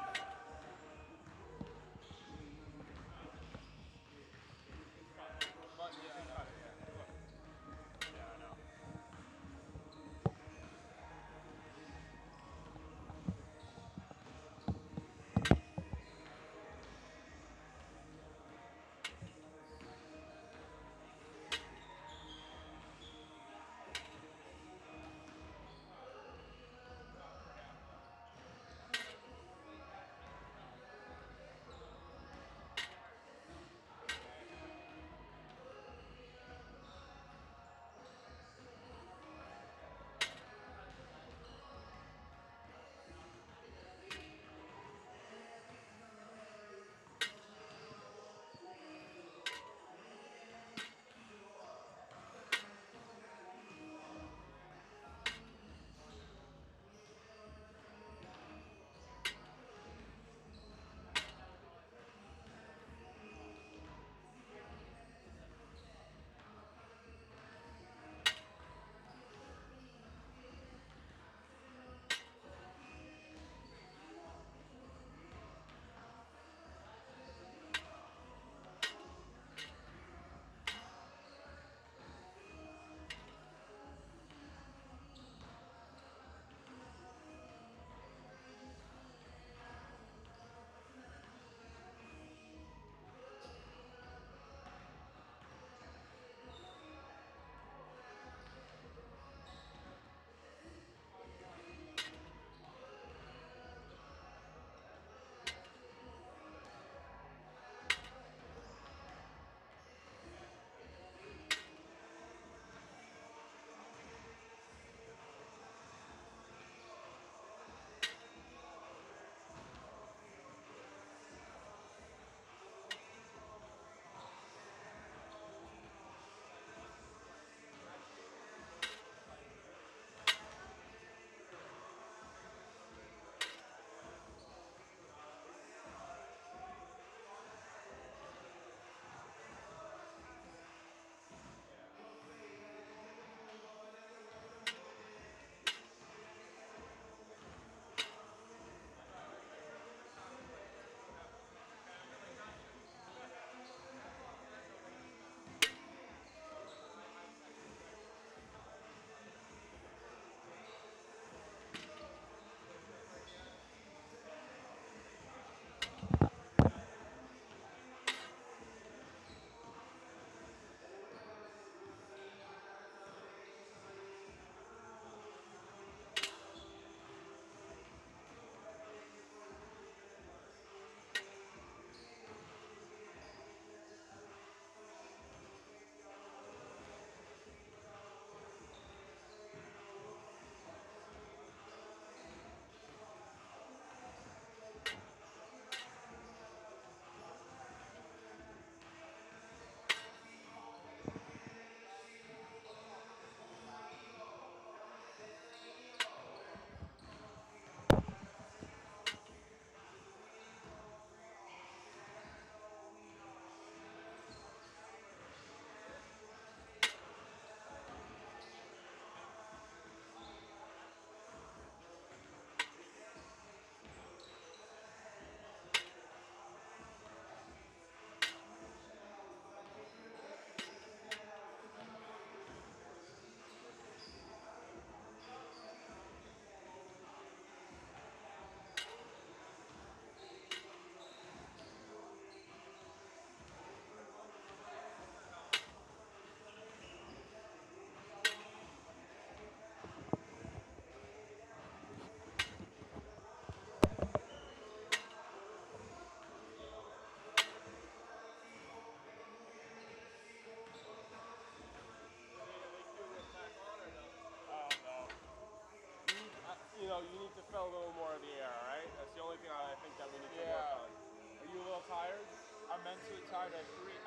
mentally tired. I agree.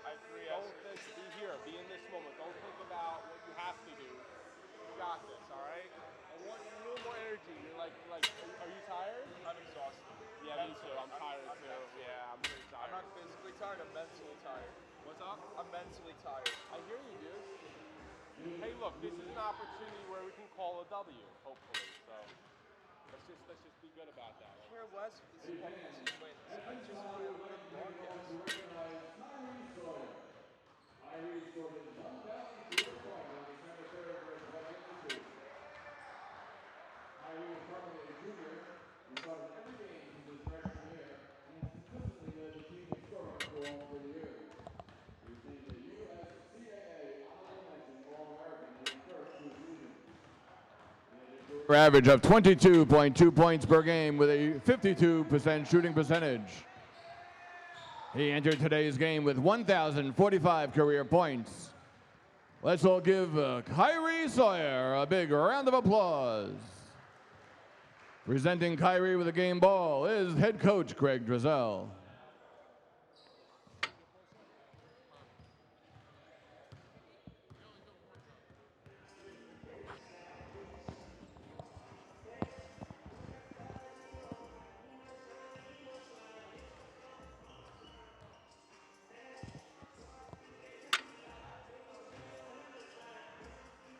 I agree. Don't think, be here, be in this moment. Don't think about what you have to do. You got this, all right? I want a little more energy. You're like, are you tired? I'm exhausted. Yeah, me too. I'm tired too. Yeah, I'm pretty tired. I'm not physically tired. I'm mentally tired. What's up? I'm mentally tired. I hear you, dude. Hey, look, this is an opportunity where we can call a W, hopefully. So let's just be good about that. I care less if this team wins. I just want a good broadcast. Average of 22.2 points per game with a 52% shooting percentage. He entered today's game with 1,045 career points. Let's all give Kyrie Sawyer a big round of applause. Presenting Kyrie with a game ball is head coach Greg Drizel.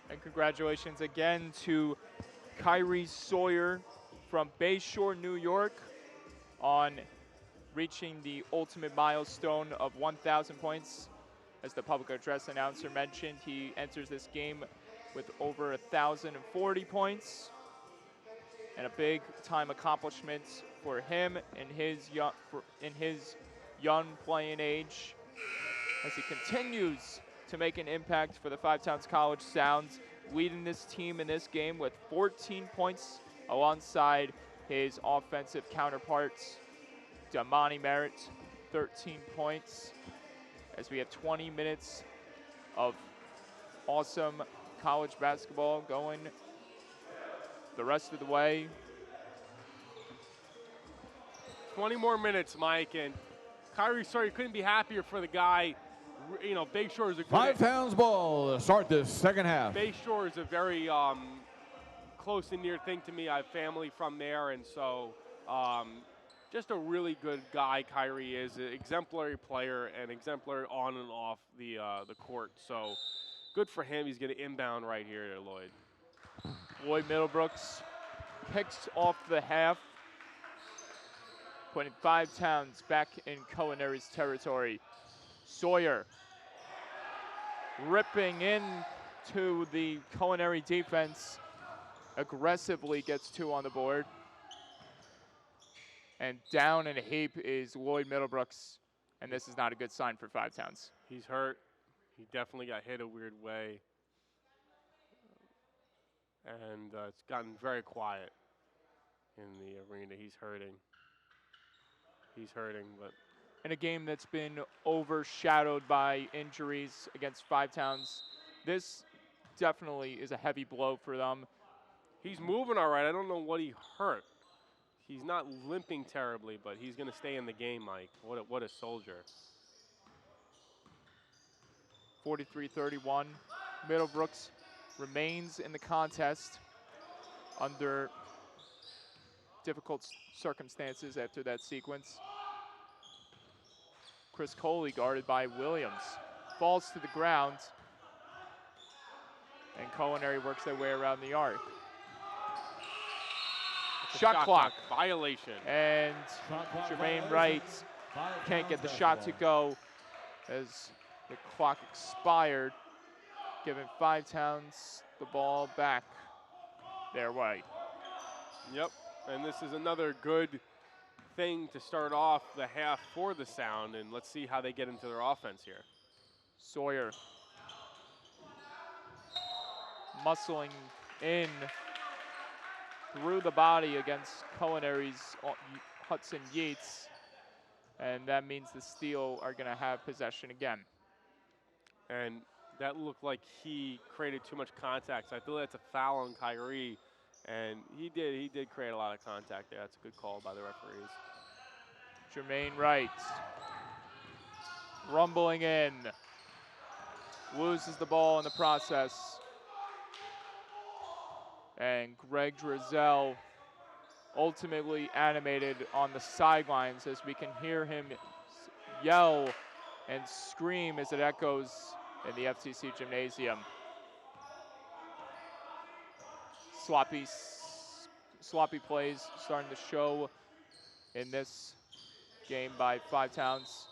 And congratulations again to Kyrie Sawyer from Bayshore, New York, on reaching the ultimate milestone of 1,000 points. As the public address announcer mentioned, he enters this game with over 1,040 points, and a big-time accomplishment for him in his young playing age, as he continues to make an impact for the Five Towns College Sounds, leading this team in this game with 14 points alongside his offensive counterparts. Damani Merritt, 13 points, as we have 20 minutes of awesome college basketball going the rest of the way. 20 more minutes, Mike, and Kyrie Sawyer couldn't be happier for the guy. You know, Bayshore is a good Five Towns ball to start this second half. Bayshore is a very close and near thing to me. I have family from there, and so just a really good guy. Kyrie is an exemplary player and exemplary on and off the court. So good for him. He's going to inbound right here to Lloyd. Lloyd Middlebrooks picks off the half, putting Five Towns back in Culinary's territory. Sawyer ripping into the Culinary defense, aggressively gets two on the board. And down in a heap is Lloyd Middlebrooks, and this is not a good sign for Five Towns. He's hurt. He definitely got hit a weird way. And it's gotten very quiet in the arena. He's hurting. But In a game that's been overshadowed by injuries against Five Towns, this definitely is a heavy blow for them. he's moving all right. I don't know what he hurt. He's not limping terribly, but he's going to stay in the game, Mike. What a soldier. 43-31. Middlebrooks remains in the contest under difficult circumstances after that sequence. Chris Coley guarded by Williams. Falls to the ground, and Culinary works their way around the arc. Shot clock. Violation. And Jermaine Wright can't get the shot to go as the clock expired, giving Five Towns the ball back their way. Yep, and this is another good thing to start off the half for the Sound, and let's see how they get into their offense here. Sawyer muscling in through the body against Culinary's Hudson Yates, and that means the Steel are going to have possession again. And that looked like he created too much contact, so I feel that's a foul on Kyrie, and he did create a lot of contact there. That's a good call by the referees. Jermaine Wright rumbling in. Loses the ball in the process. And Greg Drizel ultimately animated on the sidelines as we can hear him yell and scream as it echoes in the FTC gymnasium. Sloppy plays starting to show in this game by Five Towns.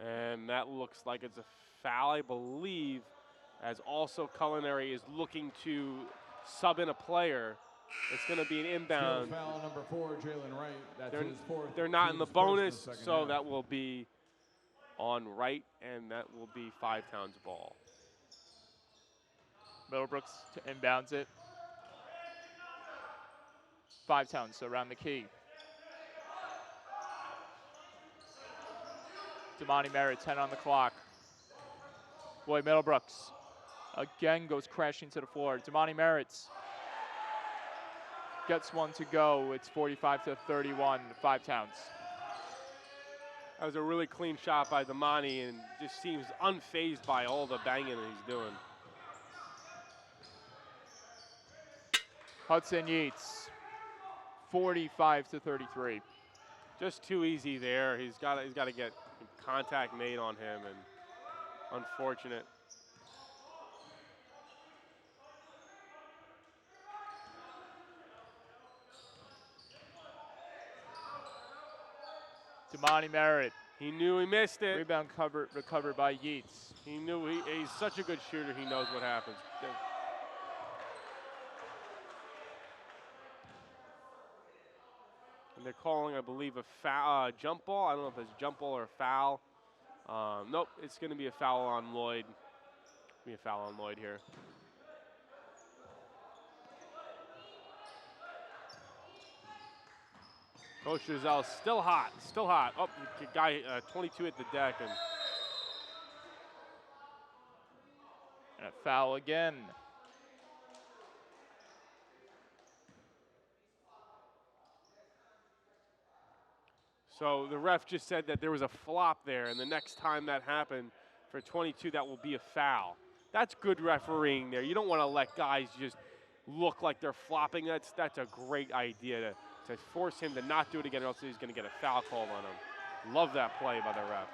And that looks like it's a foul, I believe, as also Culinary is looking to sub in a player. It's going to be an inbound. Skills foul number 4, Jalen Wright. That's his fourth. They're not in the team's first bonus, second so half. that will be on Wright, and that will be Five Towns ball. Middlebrooks inbounds it. Five Towns around the key. Damani Merritt, 10 on the clock. Lloyd Middlebrooks again goes crashing to the floor. Damani Merritt gets one to go. It's 45-31, Five Towns. That was a really clean shot by Damani and just seems unfazed by all the banging that he's doing. Hudson Yates, 45-33. Just too easy there. He's got to get contact made on him, and unfortunate. Damani Merritt. He knew he missed it. Rebound recovered by Yates. He knew he's such a good shooter. He knows what happens. And they're calling, I believe, a foul, jump ball. I don't know if it's jump ball or foul. Nope, it's going to be a foul on Lloyd. Be a foul on Lloyd here. Coach Drizel still hot, still hot. Oh, the guy 22 at the deck, and a foul again. so the ref just said that there was a flop there, and the next time that happened for 22, that will be a foul. That's good refereeing there. You don't want to let guys just look like they're flopping. That's a great idea to force him to not do it again, or else he's going to get a foul called on him. Love that play by the ref.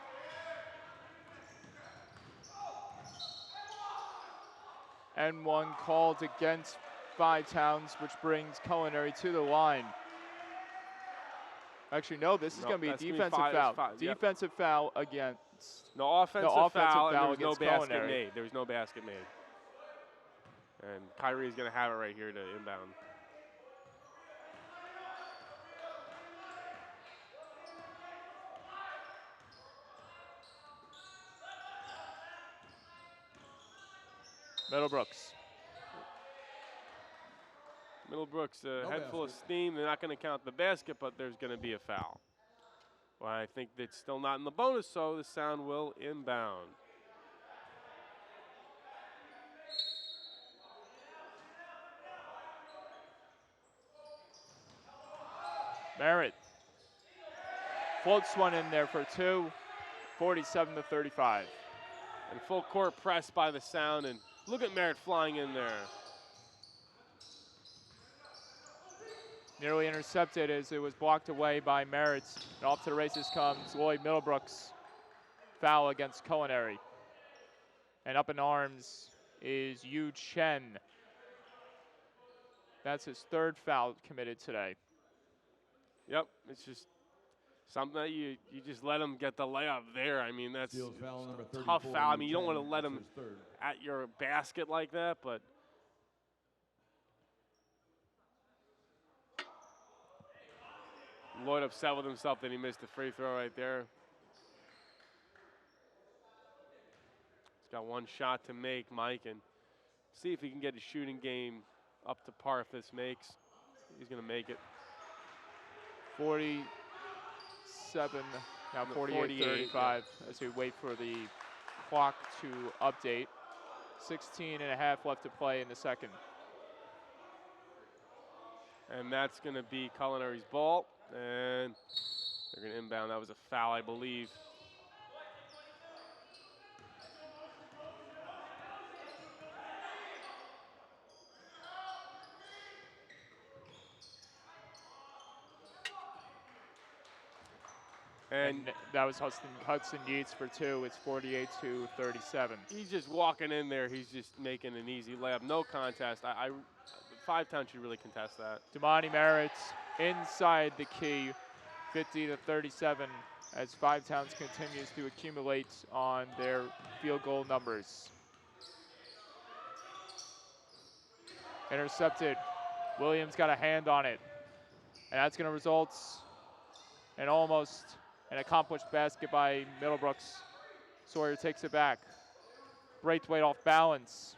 And one called against Five Towns, which brings Culinary to the line. Actually, no, this is going to be a defensive foul. Yep. Defensive foul against. No offensive foul, foul, and there was no against basket Culinary. made. There was no basket made. And Kyrie is going to have it right here to inbound. Middlebrooks. Middlebrooks, No head full of basket. steam. They're not going to count the basket, but there's going to be a foul. Well, I think it's still not in the bonus, so the sound will inbound. Merritt floats one in there for two. 47-35. And full court press by the sound, and look at Merritt flying in there. Nearly intercepted as it was blocked away by Merritt. And off to the races comes Lloyd Middlebrooks. Foul against Culinary. And up in arms is Yu Chen. That's his third foul committed today. Yep, it's just something that you just let him get the layup there. I mean, that's Steals foul number a tough 34, foul. I mean, you don't want to Chen. let That's him his third. at your basket like that, but Lloyd upset with himself that he missed the free throw right there. He's got one shot to make, Mike, and see if he can get his shooting game up to par if this makes. He's going to make it. 47, now No, 48-35 as we wait for the clock to update. 16 and a half left to play in the second. And that's going to be Culinary's ball, and they're going to inbound. That was a foul, I believe. And that was Hudson Yates for 2. It's 48-37. he's just walking in there. He's just making an easy layup. No contest. Five-Town should really contest that. Damani Merritt inside the key, 50-37, as Five Towns continues to accumulate on their field goal numbers. Intercepted. Williams got a hand on it. And that's going to result in almost an accomplished basket by Middlebrooks. Sawyer takes it back. Braithwaite off balance.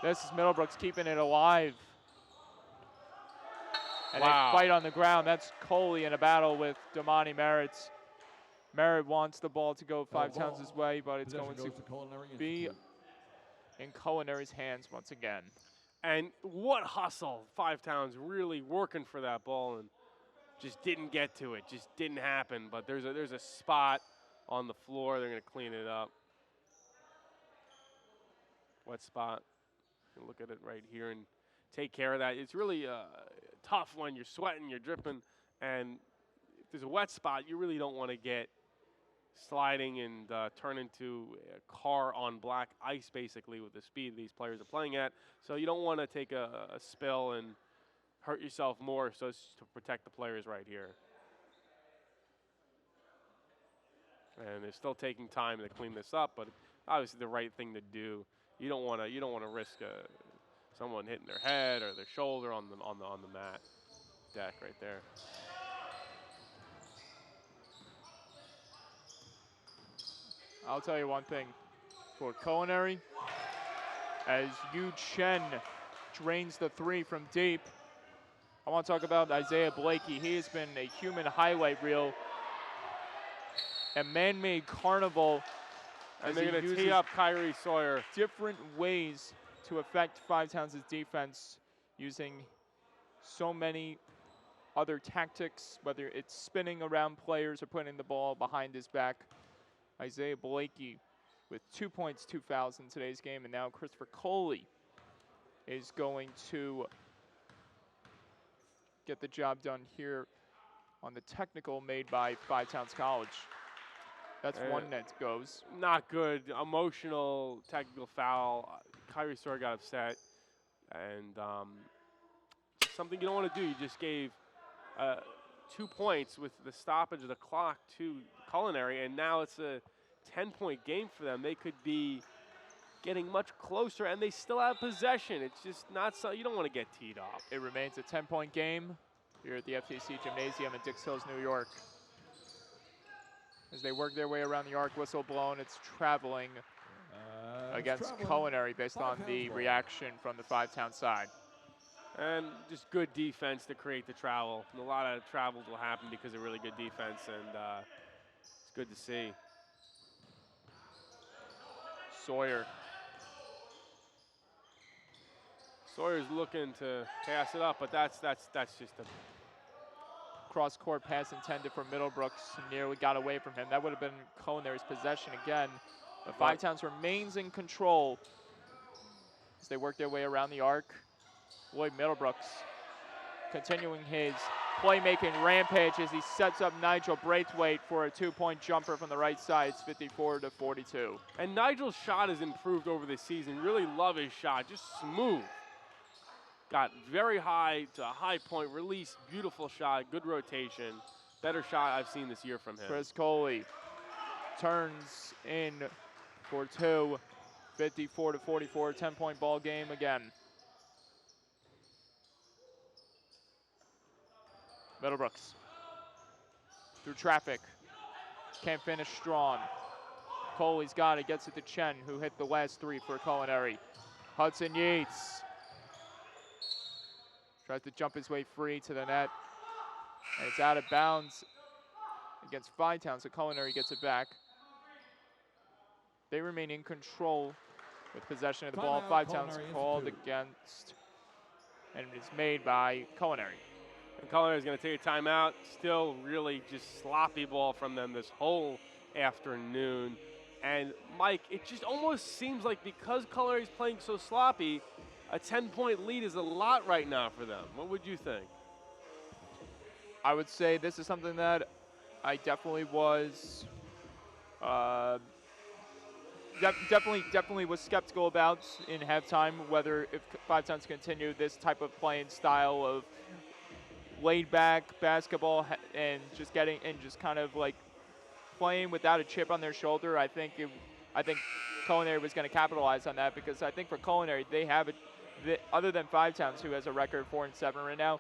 This is Middlebrooks keeping it alive. And Wow. they fight on the ground. That's Coley in a battle with Damani Merritt. Merritt wants the ball to go Five Towns' way, but it's going to be in Culinary's hands once again. And what hustle. Five Towns really working for that ball and just didn't get to it. Just didn't happen. But there's a spot on the floor. They're going to clean it up. Wet spot. You can look at it right here and take care of that. It's really tough when you're sweating, you're dripping, and if there's a wet spot, you really don't want to get sliding and turn into a car on black ice, basically, with the speed these players are playing at. So you don't want to take a spill and hurt yourself more, so as to protect the players right here. And they're still taking time to clean this up, but obviously the right thing to do. You don't want to risk someone hitting their head or their shoulder on the mat deck right there. I'll tell you one thing. For Culinary, as Yu Chen drains the 3 from deep, I want to talk about Isaiah Blakey. He has been a human highlight reel, a man-made carnival. And as they're he going to uses tee up Kyrie Sawyer. different ways to affect Five Towns' defense using so many other tactics, whether it's spinning around players or putting the ball behind his back. Isaiah Blakey with 2 points, 2 fouls in today's game, and now Christopher Coley is going to get the job done here on the technical made by Five Towns College. That's one net goes. Not good. Emotional technical foul. Kyrie Sawyer got upset, and something you don't want to do. You just gave 2 points with the stoppage of the clock to Culinary, and now it's a 10-point game for them. They could be getting much closer, and they still have possession. It's just not so. You don't want to get teed off. It remains a 10-point game here at the FTC Gymnasium in Dix Hills, New York. As they work their way around the arc, whistle blown, it's traveling against Culinary based on the reaction from the Five Town side. And just good defense to create the travel. And a lot of travels will happen because of really good defense, and it's good to see. Sawyer. Sawyer's looking to pass it up, but that's just a Cross-court pass intended for Middlebrooks. Nearly got away from him. That would have been Culinary's possession again. But Five Towns remains in control as they work their way around the arc. Lloyd Middlebrooks continuing his playmaking rampage as he sets up Nigel Braithwaite for a 2-point jumper from the right side. It's 54-42. And Nigel's shot has improved over this season. Really love his shot, just smooth. Got very high to a high point release, beautiful shot, good rotation. Better shot I've seen this year from him. Chris Coley turns in for 2, 54-44, 10-point ball game again. Middlebrooks through traffic, can't finish strong. Coley's got it, gets it to Chen, who hit the last 3 for Culinary. Hudson Yates tries to jump his way free to the net, and it's out of bounds against Five Towns, so Culinary gets it back. They remain in control with possession of the ball. Five Towns called against, and it's made by Culinary. And Culinary is going to take a timeout. Still really just sloppy ball from them this whole afternoon. And Mike, it just almost seems like because Culinary is playing so sloppy, a 10-point lead is a lot right now for them. What would you think? I would say this is something that I definitely was. Definitely was skeptical about in halftime whether if Five Towns continue this type of playing style of laid back basketball and just kind of like playing without a chip on their shoulder. I think Culinary was going to capitalize on that because I think for Culinary they have it. Other than Five Towns, who has a record 4-7 right now,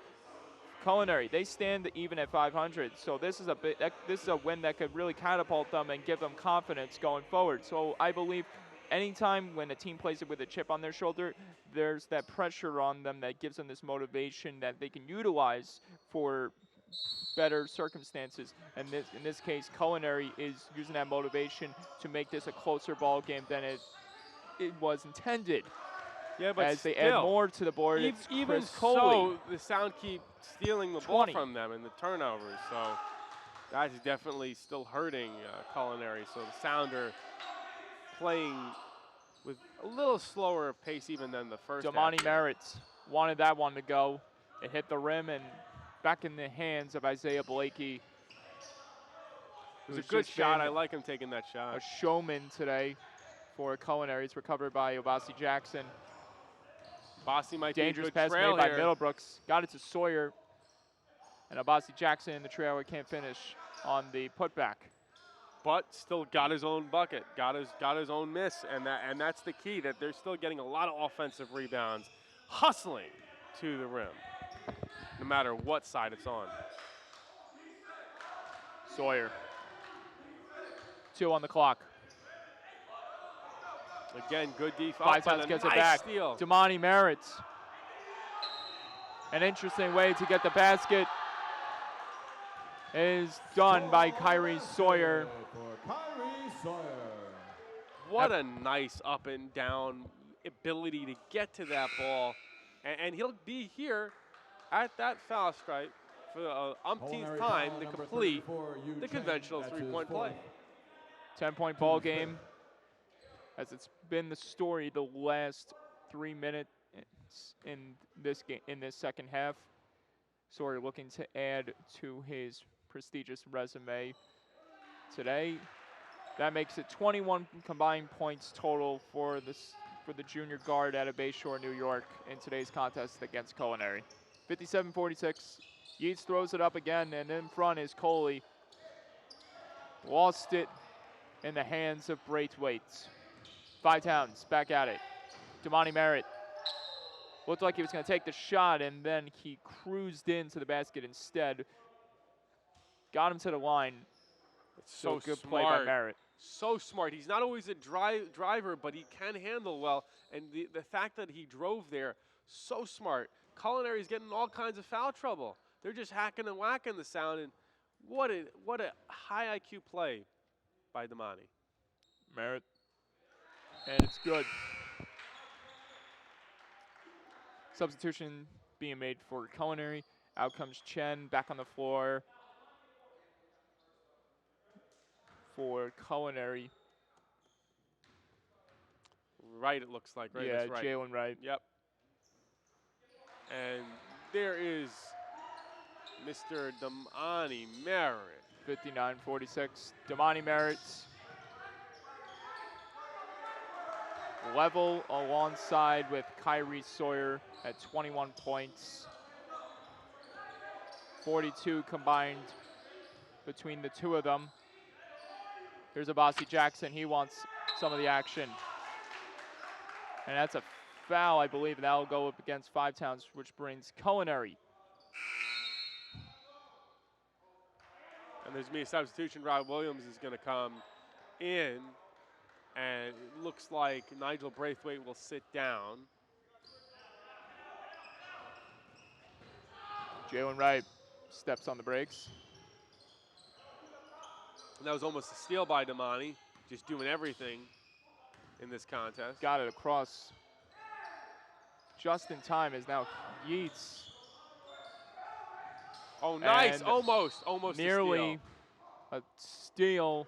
Culinary they stand even at 500. So this is a win that could really catapult them and give them confidence going forward. So I believe anytime when a team plays it with a chip on their shoulder, there's that pressure on them that gives them this motivation that they can utilize for better circumstances. And in this case, Culinary is using that motivation to make this a closer ball game than it was intended. Yeah, but as still, they add more to the board, it's even Chris Coley. so, the Sound keep stealing the 20. ball from them in the turnovers. So that's definitely still hurting Culinary. So the Sound are playing with a little slower pace even than the first Damani half. Merritt wanted that one to go. It hit the rim and back in the hands of Isaiah Blakey. It was a who's good just shot. been I like him taking that shot. A showman today for Culinary. It's recovered by Obasi Jackson. Bossy might Dangerous be a pass good trail made by here. Middlebrooks. Got it to Sawyer. And Obasi Jackson in the trailer can't finish on the putback. But still got his own bucket, got his own miss, and that's the key, that they're still getting a lot of offensive rebounds, hustling to the rim, no matter what side it's on. Sawyer. 2 on the clock. Again, good defense. Five Towns gets it back. Steal. Damani Merritt. An interesting way to get the basket is done by Kyrie Sawyer. For Kyrie Sawyer. What a nice up and down ability to get to that ball, and he'll be here at that foul stripe for the umpteenth time to complete the conventional three-point play. 10-point ball game, as it's been the story the last 3 minutes in this game, in this second half. Sawyer looking to add to his prestigious resume today. That makes it 21 combined points total for the junior guard out of Bayshore, New York, in today's contest against Culinary. 57-46. Yeats throws it up again, and in front is Coley. Lost it in the hands of Braithwaite. Five Towns back at it. Damani Merritt looked like he was going to take the shot, and then he cruised into the basket instead. Got him to the line. It's So so good play by smart. Merritt. So smart. He's not always a driver, but he can handle well. And the fact that he drove there, so smart. Culinary's getting all kinds of foul trouble. They're just hacking and whacking the Sound. And what a high IQ play by Damani. Merritt. And it's good. Substitution being made for Culinary. Out comes Chen back on the floor for Culinary. Right, it looks like, right? Yeah, That's right. Jalen Wright. Yep. And there is Mr. Damani Merritt. 59-46. Damani Merritt. Level alongside with Kyrie Sawyer at 21 points. 42 combined between the two of them. Here's Obasi Jackson. He wants some of the action. And that's a foul, I believe, and that'll go up against Five Towns, which brings Culinary. And there's me a substitution. Rod Williams is going to come in. And it looks like Nigel Braithwaite will sit down. Jalen Wright steps on the brakes. And that was almost a steal by Damani, just doing everything in this contest. Got it across just in time is now Yeats. Oh, nice. And Almost nearly a steal.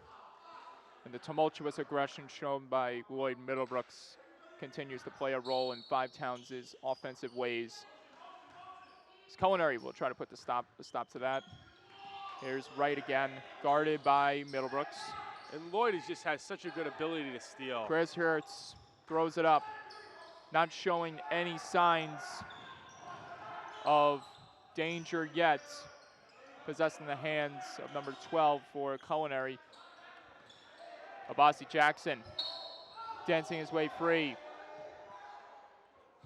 And the tumultuous aggression shown by Lloyd Middlebrooks continues to play a role in Five Towns' offensive ways. Culinary will try to put the stop to that. Here's Wright again, guarded by Middlebrooks. And Lloyd just has such a good ability to steal. Chris Hertz throws it up, not showing any signs of danger yet. Possessed in the hands of number 12 for Culinary. Abasi Jackson dancing his way free.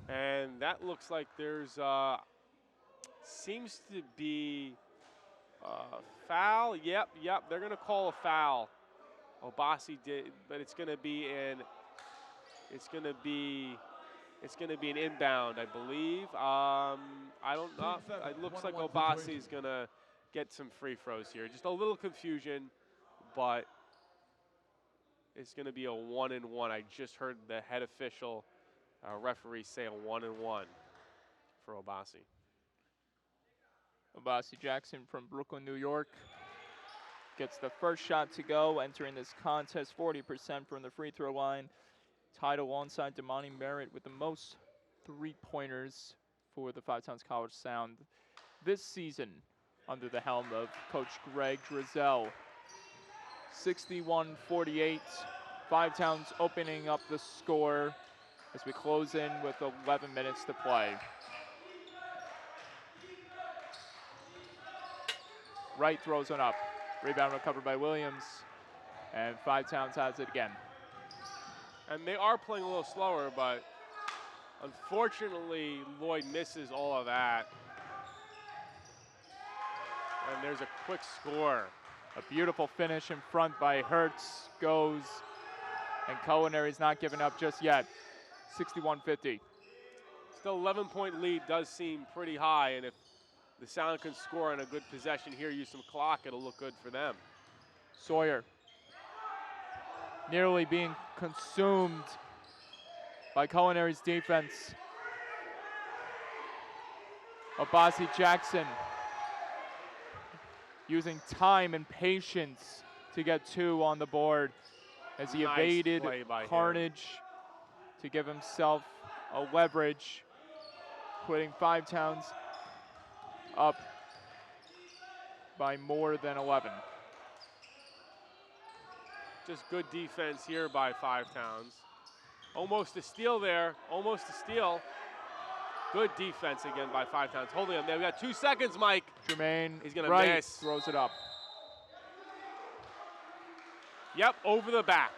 And that looks like there's seems to be a foul. Yep, they're going to call a foul. Abasi did, but it's going to be an inbound, I believe. I don't know. It looks like Abasi is going to get some free throws here. Just a little confusion, but it's going to be a 1-and-1. I just heard the head official referee say a 1-and-1 for Abasi. Abasi Jackson from Brooklyn, New York gets the first shot to go, entering this contest 40% from the free throw line. Tied alongside Damani Merritt with the most three-pointers for the Five Towns College Sound this season under the helm of Coach Greg Drizel. 61-48, Five Towns opening up the score as we close in with 11 minutes to play. Wright throws one up. Rebound recovered by Williams. And Five Towns has it again. And they are playing a little slower, but unfortunately, Lloyd misses all of that. And there's a quick score. A beautiful finish in front by Hertz goes, and Culinary's not giving up just yet. 61-50. Still 11-point lead does seem pretty high, and if the Sound can score on a good possession here, use some clock, it'll look good for them. Sawyer nearly being consumed by Culinary's defense. Abasi Jackson using time and patience to get two on the board as he Nice evaded play by him. Carnage to give himself a leverage, putting Five Towns up by more than 11. Just good defense here by Five Towns. Almost a steal there, almost a steal. Good defense again by Five Towns. Holding him there, we got 2 seconds, Mike. Jermaine He's gonna Wright miss. throws it up. Yep, over the back.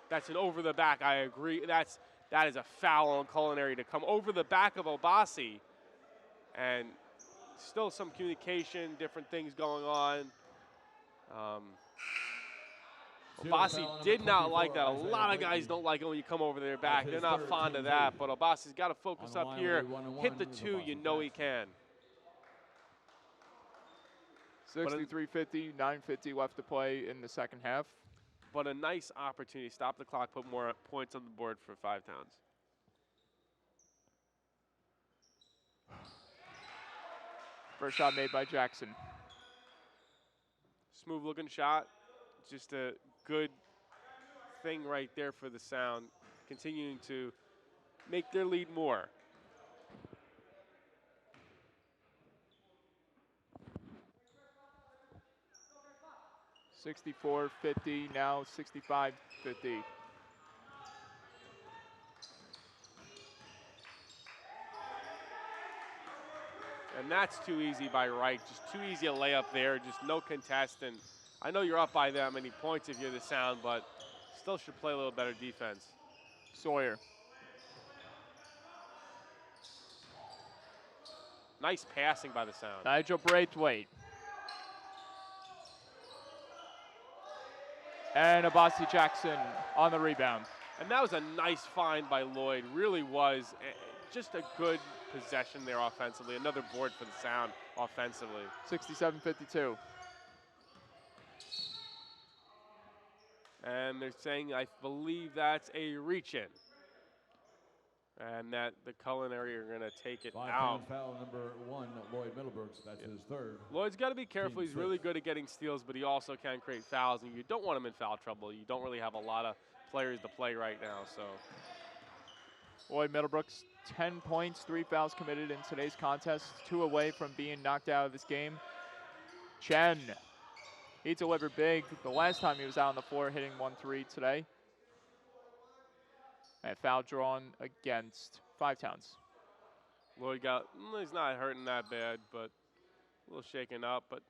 That's an over the back, I agree. That is a foul on Culinary to come over the back of Abasi. And still some communication, different things going on. Abasi did not like that. A lot of guys don't like it when you come over their back. They're not fond of that, but Abasi's got to focus up here. Hit the two, you know he can. 63-50, 9:50 left to play in the second half. But a nice opportunity. Stop the clock, put more points on the board for Five Towns. First shot made by Jackson. Smooth looking shot. Just a good thing right there for the Sound. Continuing to make their lead more. $64-50, now $65-50. And that's too easy by Wright. Just too easy a layup there. Just no contest. And I know you're up by that many points if you're the Sound, but still should play a little better defense. Sawyer. Nice passing by the Sound. Nigel Braithwaite. And Abasi Jackson on the rebound. And that was a nice find by Lloyd. Really was just a good possession there offensively. Another board for the Sound offensively. 67-52. And they're saying, I believe that's a reach-in. And that the Culinary are going to take it out. Foul number 1, Lloyd Middlebrooks. That's his third. Lloyd's got to be careful. He's Team really six. good at getting steals, but he also can create fouls, and you don't want him in foul trouble. You don't really have a lot of players to play right now. So Lloyd Middlebrooks, 10 points, 3 fouls committed in today's contest, 2 away from being knocked out of this game. Chen, he delivered big the last time he was out on the floor, hitting 1-3 today. And foul drawn against Five Towns. Lloyd he's not hurting that bad, but a little shaken up, but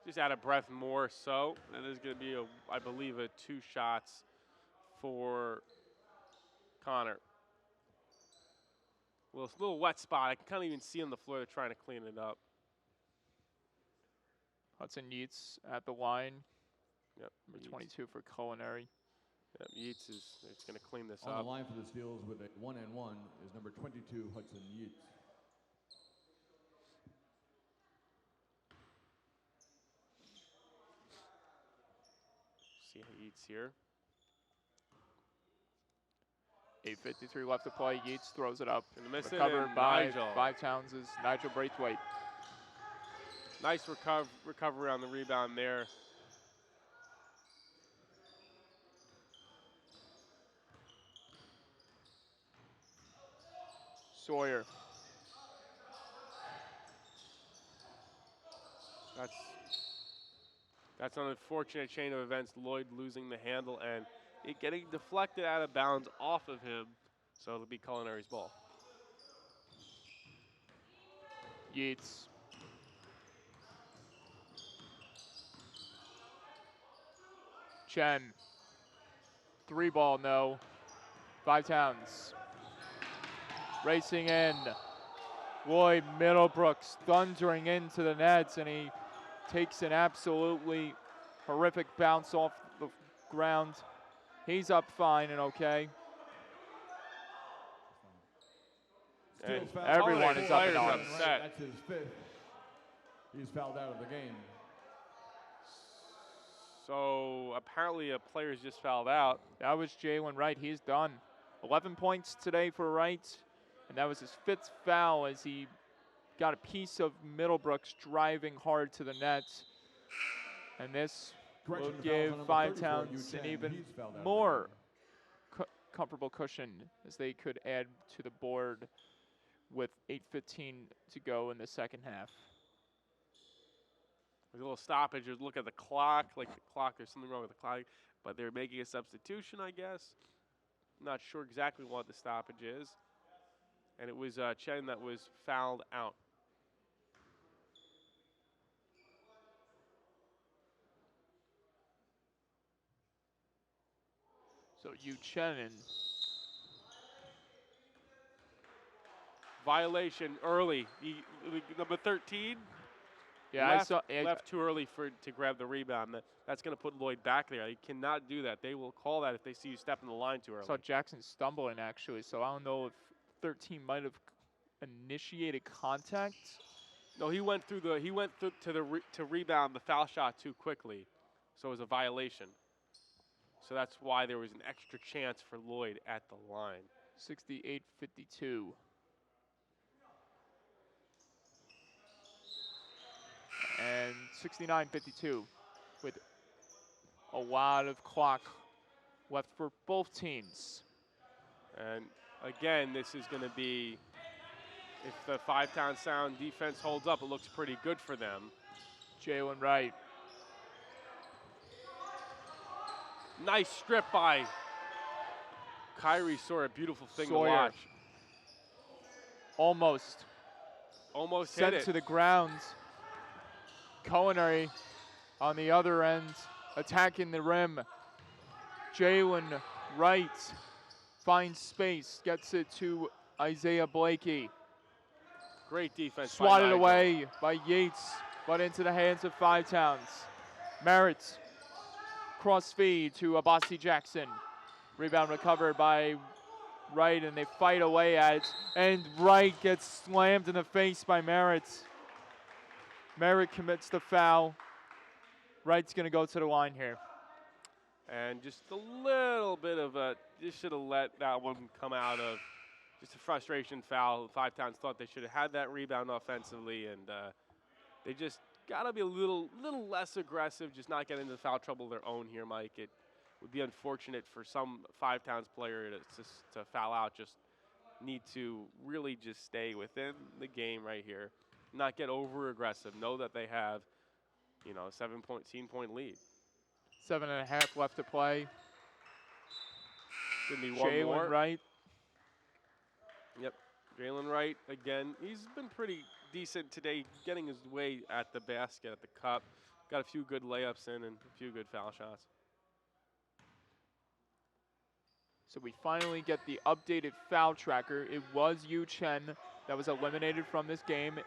just out of breath more so. And there's going to be, I believe, 2 shots for Connor. Little wet spot. I can kind of even see on the floor they're trying to clean it up. Hudson Yeats at the line. Yep. Number 22 for Culinary. Yep, Yeats is going to clean this On up. the line for the steals with a 1-and-1 is number 22, Hudson Yeats. See Yeats here. 8:53 left to play. Yeats throws it up. Gonna miss it, Recovered and by Nigel. Five Towns is Nigel Braithwaite. Nice recovery on the rebound there. Sawyer. That's an unfortunate chain of events. Lloyd losing the handle and it getting deflected out of bounds off of him. So it'll be Culinary's ball. Yeats. Chen. 3-ball, no. Five Towns. Racing in. Lloyd Middlebrooks thundering into the nets, and he takes an absolutely horrific bounce off the ground. He's up fine and okay. Steals foul. Everyone is up and on. upset. That's his 5th. He's fouled out of the game. So apparently a player's just fouled out. That was Jalen Wright. He's done. 11 points today for Wright, and that was his 5th foul as he got a piece of Middlebrooks driving hard to the net. And this will Correction, the foul's give on number Five 34, Towns an U10. even He's fouled out of the more comfortable cushion as they could add to the board with 8:15 to go in the second half. There's a little stoppage. Just look at the clock. Like the clock, there's something wrong with the clock. But they're making a substitution, I guess. Not sure exactly what the stoppage is. And it was Chen that was fouled out. So Yu Chen and Violation early. Number 13. yeah, left, I saw. left too early to grab the rebound. That's going to put Lloyd back there. You cannot do that. They will call that if they see you step in the line too early. Saw Jackson stumbling actually, so I don't know if 13 might have initiated contact. No, he went through to rebound the foul shot too quickly, so it was a violation. So that's why there was an extra chance for Lloyd at the line. 68-52. And 69-52 with a lot of clock left for both teams. And again, this is going to be, if the Five Town Sound defense holds up, it looks pretty good for them. Jalen Wright. Nice strip by Kyrie Sawyer. Beautiful thing Sawyer. to watch. Almost Almost hit sent it. to the ground. Culinary on the other end, attacking the rim. Jalen Wright finds space, gets it to Isaiah Blakey. Great defense. by Swatted Nigel. away by Yates, but into the hands of Five Towns. Merritt, cross feed to Abasi Jackson. Rebound recovered by Wright, and they fight away at it. And Wright gets slammed in the face by Merritt. Merritt commits the foul. Wright's going to go to the line here. And just a little bit of just should have let that one come out of just a frustration foul. Five Towns thought they should have had that rebound offensively, and they just got to be a little less aggressive, just not get into foul trouble of their own here, Mike. It would be unfortunate for some Five Towns player to foul out. Just need to really just stay within the game right here. not get over aggressive. Know that they have, you know, a 17-point lead. 7.5 left to play. Gonna be one more. Jalen Wright. Yep, Jalen Wright again. He's been pretty decent today, getting his way at the basket, at the cup. Got a few good layups in and a few good foul shots. So we finally get the updated foul tracker. It was Yu Chen that was eliminated from this game.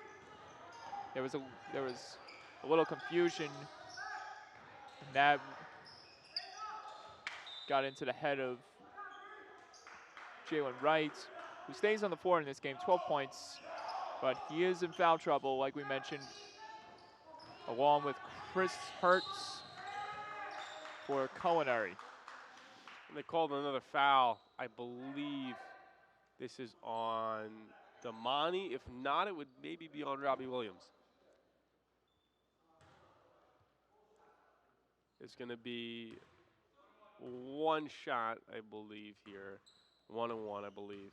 There was a little confusion, and that got into the head of Jalen Wright, who stays on the floor in this game, 12 points, but he is in foul trouble, like we mentioned, along with Chris Hertz for Culinary. And they called another foul. I believe this is on Damani. If not, it would maybe be on Robbie Williams. It's going to be one shot, I believe, here. 1-1, I believe.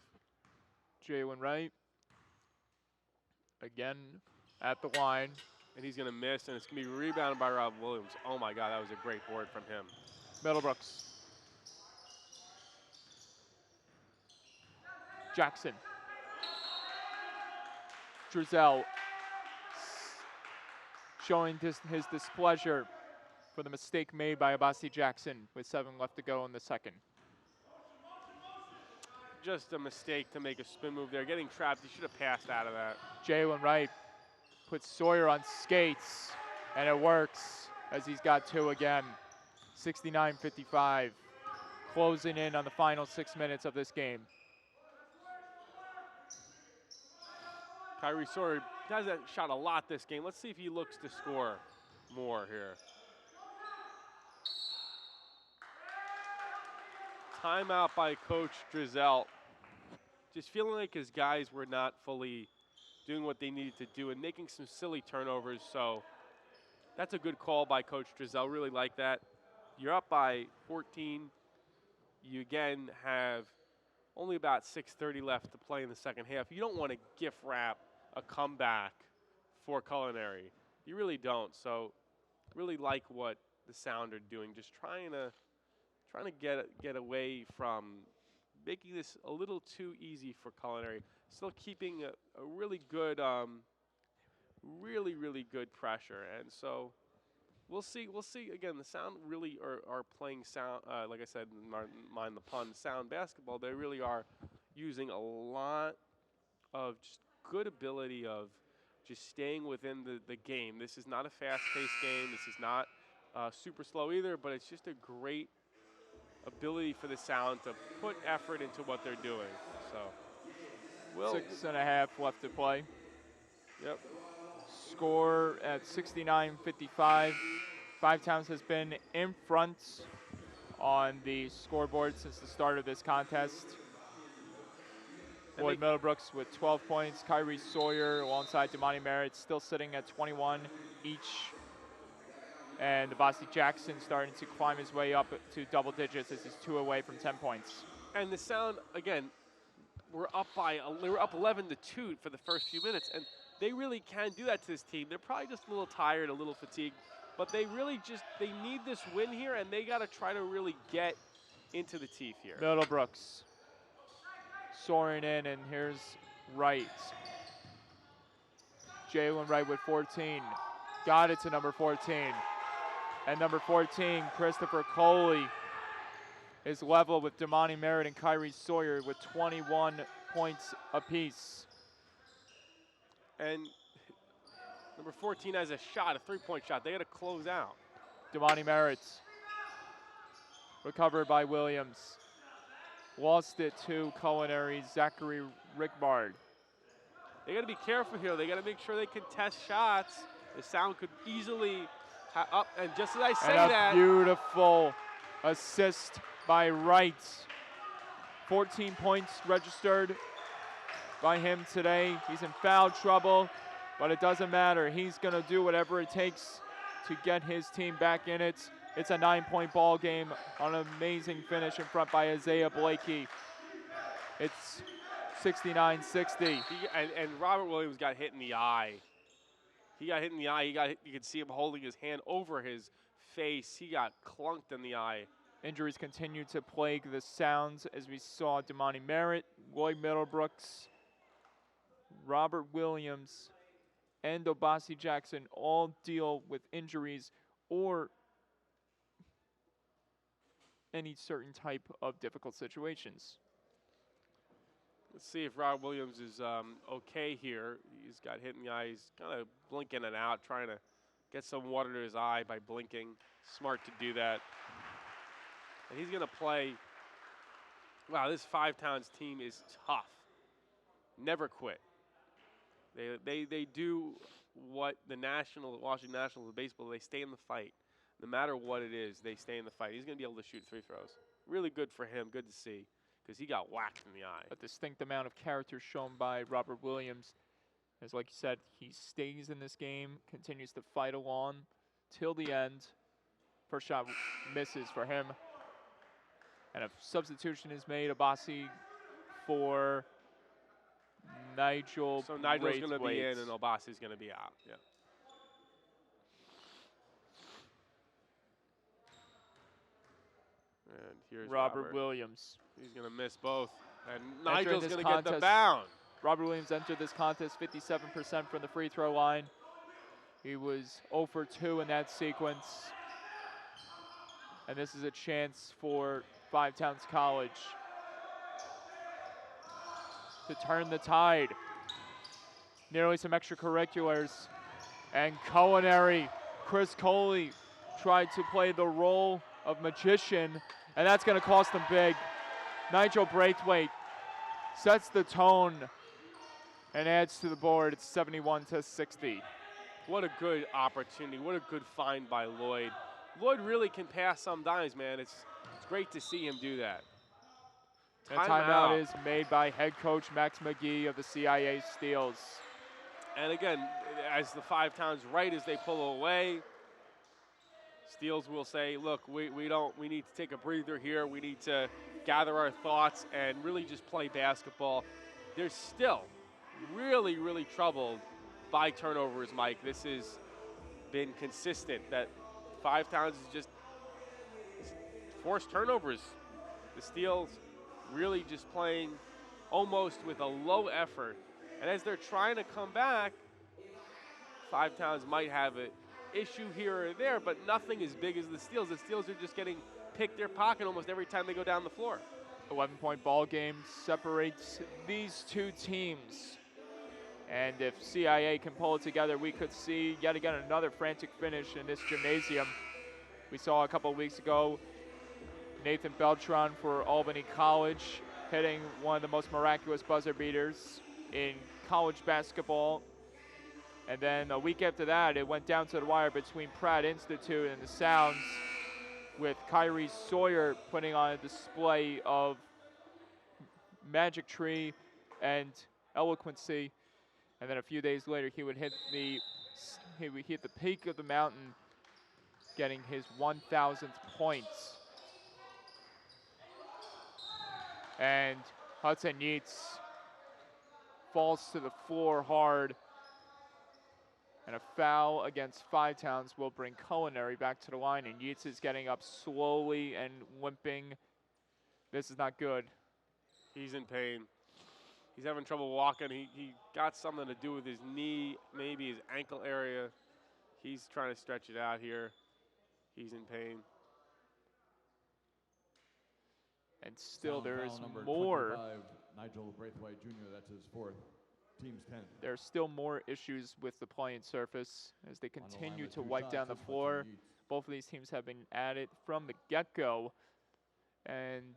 Jalen Wright, again, at the line. And he's going to miss, and it's going to be rebounded by Rob Williams. Oh, my God, that was a great board from him. Middlebrooks. Jackson. Drizel showing his displeasure for the mistake made by Abasi Jackson with 7 left to go in the second. Just a mistake to make a spin move there. Getting trapped, he should have passed out of that. Jalen Wright puts Sawyer on skates, and it works as he's got 2 again. 69-55, closing in on the final 6 minutes of this game. Kyrie Sawyer hasn't shot a lot this game. Let's see if he looks to score more here. Timeout by Coach Drizel. Just feeling like his guys were not fully doing what they needed to do and making some silly turnovers. So that's a good call by Coach Drizel. Really like that. You're up by 14. You again have only about 6:30 left to play in the second half. You don't want to gift wrap a comeback for Culinary. You really don't. So really like what the Sound are doing. Just trying to get away from making this a little too easy for Culinary. Still keeping a really good, really good pressure. And so we'll see. Again, the Sound really are playing sound. Like I said, mind the pun, sound basketball. They really are using a lot of just good ability of just staying within the game. This is not a fast-paced game. This is not super slow either, but it's just a great ability for the Sound to put effort into what they're doing. So, 6.5 left to play. Yep. Score at 69-55. Five Towns has been in front on the scoreboard since the start of this contest. Boyd Middlebrooks with 12 points. Kyrie Sawyer alongside Damani Merritt still sitting at 21 each. And Abasi Jackson starting to climb his way up to double digits as he's 2 away from 10 points. And the Sound, again, they were up 11-2 for the first few minutes, and they really can do that to this team. They're probably just a little tired, a little fatigued, but they really they need this win here, and they got to try to really get into the teeth here. Middlebrooks soaring in, and here's Wright. Jalen Wright with 14. Got it to number 14. And number 14, Christopher Coley, is level with Damani Merritt and Kyrie Sawyer with 21 points apiece. And number 14 has a shot, a 3-point shot. They got to close out. Damani Merritt, recovered by Williams. Lost it to Culinary Zachary Rickbard. They got to be careful here. They got to make sure they contest shots. The Sound could easily up, and just as I say and a beautiful assist by Wright. 14 points registered by him today. He's in foul trouble, but it doesn't matter. He's going to do whatever it takes to get his team back in it. It's a 9-point ball game on an amazing finish in front by Isaiah Blakey. It's 69-60. And Robert Williams got hit in the eye He got hit in the eye. You could see him holding his hand over his face. He got clunked in the eye. Injuries continue to plague the Sounds as we saw Damani Merritt, Lloyd Middlebrooks, Robert Williams, and Obasi Jackson all deal with injuries or any certain type of difficult situations. Let's see if Rob Williams is okay here. He's got hit in the eye. He's kind of blinking and out, trying to get some water to his eye by blinking. Smart to do that. And he's going to play. Wow, this Five Towns team is tough. Never quit. They do what the Washington Nationals of baseball, they stay in the fight. No matter what it is, they stay in the fight. He's going to be able to shoot free throws. Really good for him. Good to see, because he got whacked in the eye. A distinct amount of character shown by Robert Williams. As like you said, he stays in this game, continues to fight along till the end. First shot misses for him. And a substitution is made, Obasi for Nigel. So Nigel's going to be Braithwaite. in and Obasi's going to be out. Yeah. And here's Robert Williams. He's going to miss both. And Entering Nigel's this going to get the contest- bound. Robert Williams entered this contest 57% from the free throw line. He was 0 for 2 in that sequence. And this is a chance for Five Towns College to turn the tide. Nearly some extracurriculars. And culinary, Chris Coley tried to play the role of magician, and that's going to cost them big. Nigel Braithwaite sets the tone and adds to the board. It's 71-60. What a good opportunity. What a good find by Lloyd. Lloyd really can pass some dimes, man. It's great to see him do that. And timeout is made by head coach Max McGee of the CIA Steels. And again, as the Five Towns right as they pull away, Steels will say, look, we need to take a breather here. We need to gather our thoughts and really just play basketball. They're still really, really troubled by turnovers, Mike. This has been consistent that Five Towns is just forced turnovers. The Steels really just playing almost with a low effort. And as they're trying to come back, Five Towns might have an issue here or there, but nothing as big as the Steels. The Steels are just getting picked their pocket almost every time they go down the floor. 11-point ball game separates these two teams. And if CIA can pull it together, we could see yet again another frantic finish in this gymnasium. We saw a couple of weeks ago Nathan Beltran for Albany College hitting one of the most miraculous buzzer beaters in college basketball. And then a week after that, it went down to the wire between Pratt Institute and the Sounds, with Kyrie Sawyer putting on a display of magic tree and eloquency. And then a few days later, he would hit the peak of the mountain, getting his 1,000th points. And Hudson Yeats falls to the floor hard. And a foul against Five Towns will bring Culinary back to the line. And Yeats is getting up slowly and limping. This is not good. He's in pain. He's having trouble walking. He got something to do with his knee, maybe his ankle area. He's trying to stretch it out here. He's in pain. And still Foul there is number more. 25, Nigel Braithwaite Jr., that's his fourth. Team's 10. There's still more issues with the playing surface as they On the line continue with to two wipe shots down the is Hudson floor. Yeats. Both of these teams have been at it from the get-go. And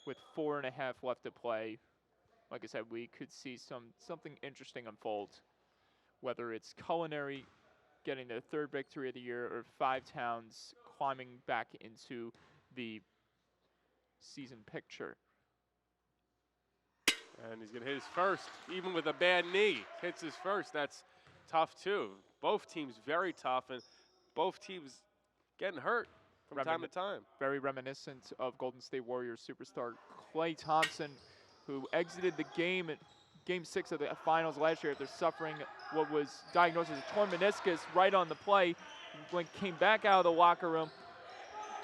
with 4.5 left to play, like I said, we could see something interesting unfold. Whether it's Culinary getting their third victory of the year or Five Towns climbing back into the season picture. And he's going to hit his first, even with a bad knee. Hits his first. That's tough, too. Both teams very tough, and both teams getting hurt from time to time. Very reminiscent of Golden State Warriors superstar Klay Thompson, who exited the game Game 6 of the finals last year after suffering what was diagnosed as a torn meniscus right on the play. When came back out of the locker room,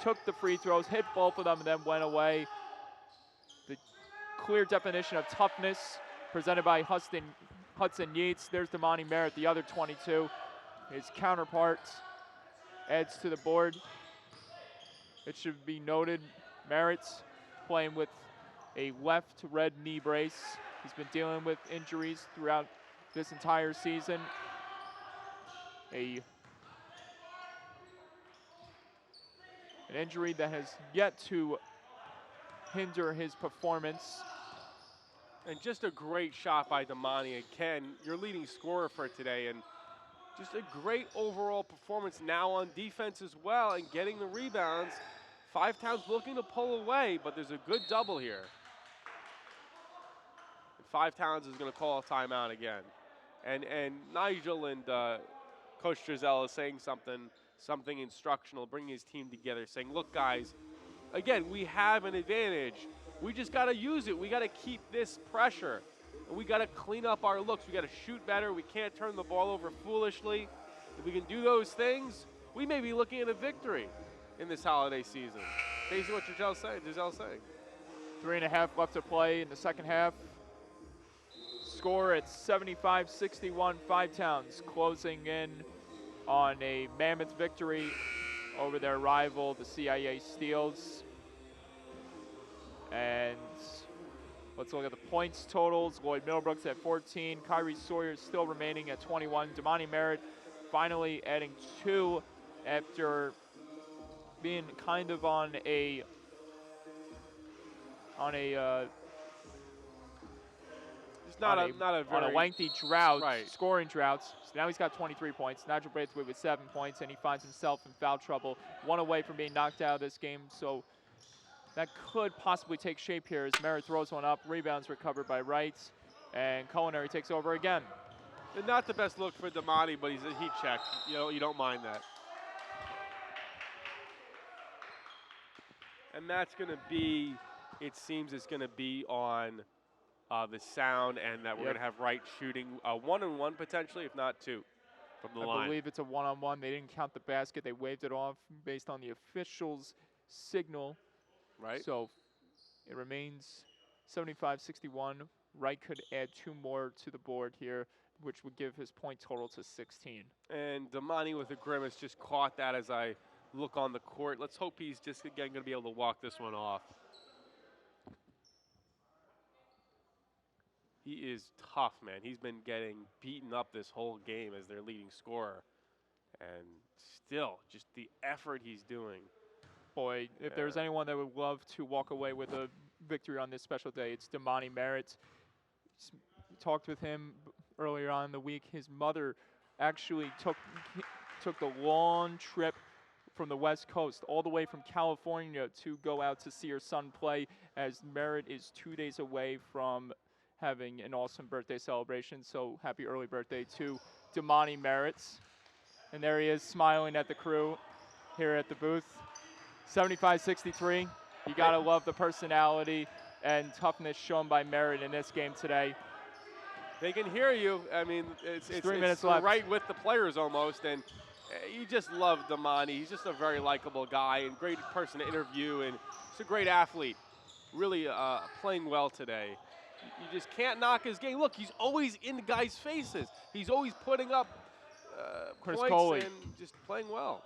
took the free throws, hit both of them, and then went away. The clear definition of toughness presented by Hudson Yates. There's Damani Merritt, the other 22. His counterpart adds to the board. It should be noted, Merritt's playing with a left red knee brace. He's been dealing with injuries throughout this entire season. An injury that has yet to hinder his performance. And just a great shot by Damani. And Ken, your leading scorer for today, and just a great overall performance now on defense as well, and getting the rebounds. Five Towns looking to pull away, but there's a good double here. And Five Towns is going to call a timeout again. And Nigel and Coach Drizel is saying something instructional, bringing his team together, saying, look, guys, again, we have an advantage. We just got to use it. We got to keep this pressure. And we got to clean up our looks. We got to shoot better. We can't turn the ball over foolishly. If we can do those things, we may be looking at a victory in this holiday season. Basically what Drizel's saying. 3.5 left to play in the second half. Score at 75-61. Five Towns closing in on a mammoth victory over their rival, the CIA Steels. And let's look at the points totals. Lloyd Middlebrooks at 14. Kyrie Sawyer still remaining at 21. Damani Merritt finally adding 2 after being kind of on a lengthy drought, right. Scoring droughts. So now he's got 23 points. Nigel Braithwaite with 7 points, and he finds himself in foul trouble. 1 away from being knocked out of this game, so that could possibly take shape here as Merritt throws one up. Rebounds recovered by Wright, and Culinary takes over again. And not the best look for Damani, but he's a heat check. You don't mind that. And that's going to be, it seems it's going to be on the sound, and that we're going to have Wright shooting 1-on-1 potentially, if not 2 from the line. I believe it's a 1-on-1. They didn't count the basket. They waved it off based on the official's signal. Right. So it remains 75-61. Wright could add 2 more to the board here, which would give his point total to 16. And Damani with a grimace just caught that as I look on the court. Let's hope he's just again going to be able to walk this one off. He is tough, man. He's been getting beaten up this whole game as their leading scorer. And still, just the effort he's doing. Boy, if there's anyone that would love to walk away with a victory on this special day, it's Damani Merritt. Talked with him earlier on in the week. His mother actually took the long trip from the West Coast all the way from California to go out to see her son play, as Merritt is 2 days away from having an awesome birthday celebration. So happy early birthday to Damani Merritt. And there he is smiling at the crew here at the booth. 75-63. You gotta love the personality and toughness shown by Merritt in this game today. They can hear you. I mean, it's 3 minutes left. Right with the players almost, and you just love Damani. He's just a very likable guy and great person to interview, and he's a great athlete. Really playing well today. You just can't knock his game. Look, he's always in the guys' faces. He's always putting up Chris points Coley. and just playing well.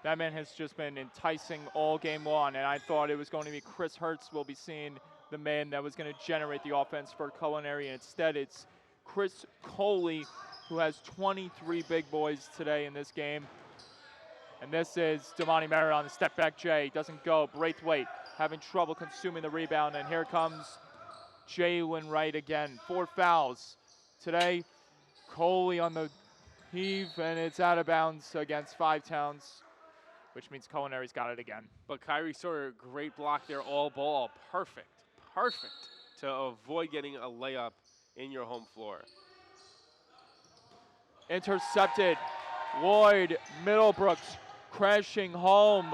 That man has just been enticing all game long, and I thought it was going to be Chris Hertz will be seeing the man that was going to generate the offense for Culinary, and instead it's Chris Coley, who has 23 big boys today in this game. And this is Damani Merritt on the step back J. Doesn't go. Braithwaite having trouble consuming the rebound, and here comes Jalen Wright again. 4 fouls today. Coley on the heave, and it's out of bounds against Five Towns, which means Culinary's got it again. But Kyrie Sawyer, great block there, all ball. Perfect to avoid getting a layup in your home floor. Intercepted. Lloyd Middlebrooks crashing home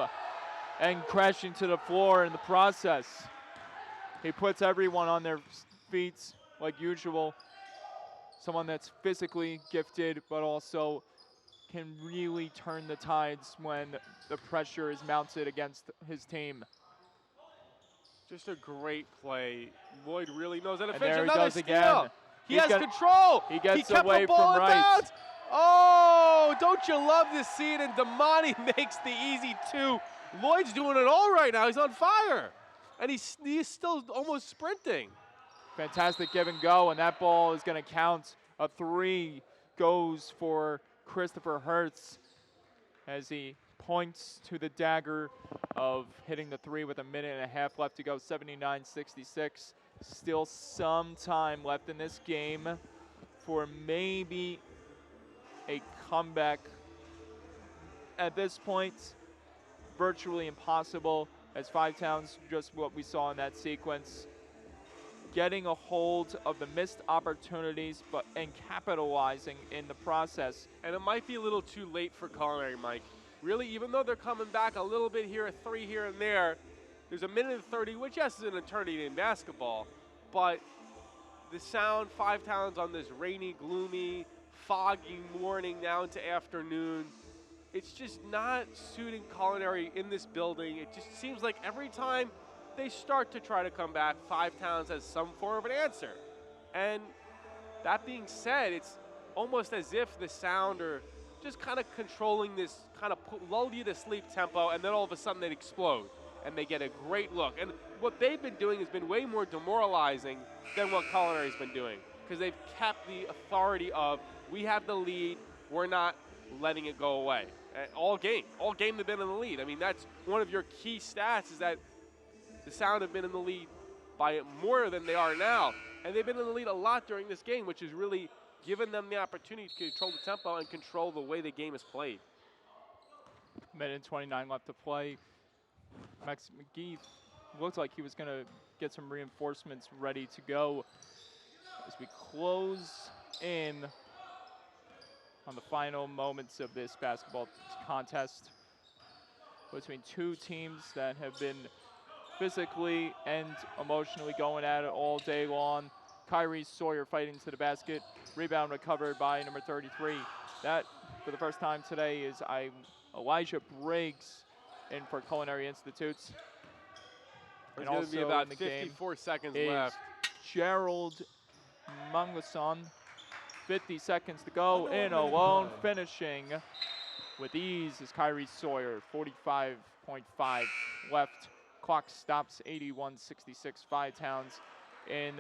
and crashing to the floor in the process. He puts everyone on their feet like usual. Someone that's physically gifted, but also can really turn the tides when the pressure is mounted against his team. Just a great play. Lloyd really knows how to And finish. there he Another goes steal. again. He He's has got- control. he gets kept away the ball from in Wright. bounds. Oh, don't you love to see it? And Damani makes the easy 2. Lloyd's doing it all right now. He's on fire. And he's still almost sprinting. Fantastic give and go, and that ball is going to count. A 3 goes for Christopher Hertz as he points to the dagger of hitting the 3 with a minute and a half left to go, 79-66. Still some time left in this game for maybe a comeback. At this point, virtually impossible, as Five Towns, just what we saw in that sequence, getting a hold of the missed opportunities and capitalizing in the process. And it might be a little too late for Culinary, Mike. Really, even though they're coming back a little bit here, a 3 here and there, there's a minute and 30, which yes is an eternity in basketball, but the Sound, Five Towns on this rainy, gloomy, foggy morning now into afternoon, it's just not suiting Culinary in this building. It just seems like every time they start to try to come back, Five Towns has some form of an answer. And that being said, it's almost as if the Sound are just kind of controlling this kind of lull you to sleep tempo, and then all of a sudden they explode and they get a great look. And what they've been doing has been way more demoralizing than what Culinary's been doing, because they've kept the authority of, we have the lead, we're not letting it go away. All game they've been in the lead. I mean, that's one of your key stats, is that the Sound have been in the lead by more than they are now. And they've been in the lead a lot during this game, which has really given them the opportunity to control the tempo and control the way the game is played. Minute and 29 left to play. Max McGee looked like he was going to get some reinforcements ready to go as we close in on the final moments of this basketball contest between two teams that have been physically and emotionally going at it all day long. Kyrie Sawyer fighting to the basket. Rebound recovered by number 33. That, for the first time today, is Elijah Briggs in for Culinary Institutes. There's And going to be also about in the game 54 seconds is left. Gerald Mangason. 50 seconds to go, in alone, finishing with ease is Kyrie Sawyer. 45.5 left. Clock stops, 81-66. Five Towns in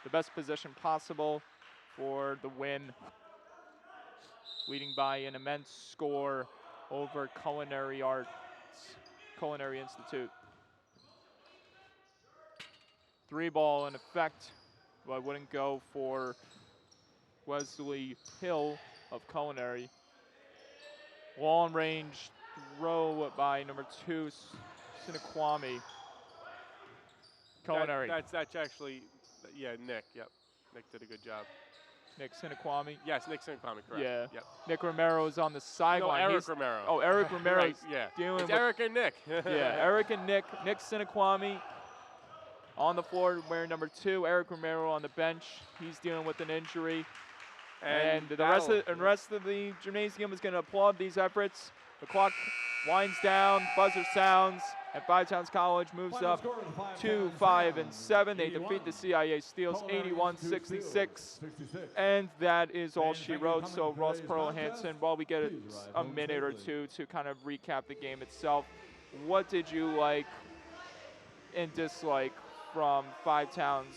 the best position possible for the win, leading by an immense score over Culinary Arts, Culinary Institute. 3 ball in effect, but wouldn't go for Wesley Hill of Culinary. Long range throw by number 2, Sinekwame. Culinary. That's actually, yeah, Nick. Yep, Nick did a good job. Nick Sinekwame. Yes, Nick Sinekwame, correct. Yeah. Yep. Nick Romero is on the sideline. No, Eric He's- Romero. Oh, Eric Romero. Right, yeah. dealing It's with- Eric and Nick. Yeah, Eric and Nick. Nick Sinekwame on the floor wearing number 2. Eric Romero on the bench. He's dealing with an injury. And the rest of the gymnasium is going to applaud these efforts. The clock winds down, buzzer sounds, and Five Towns College moves up to 5-7. They defeat the CIA Steels 81-66. And that is all she wrote. So Ross Pearl Hansen, while we get a minute or two to kind of recap the game itself, what did you like and dislike from Five Towns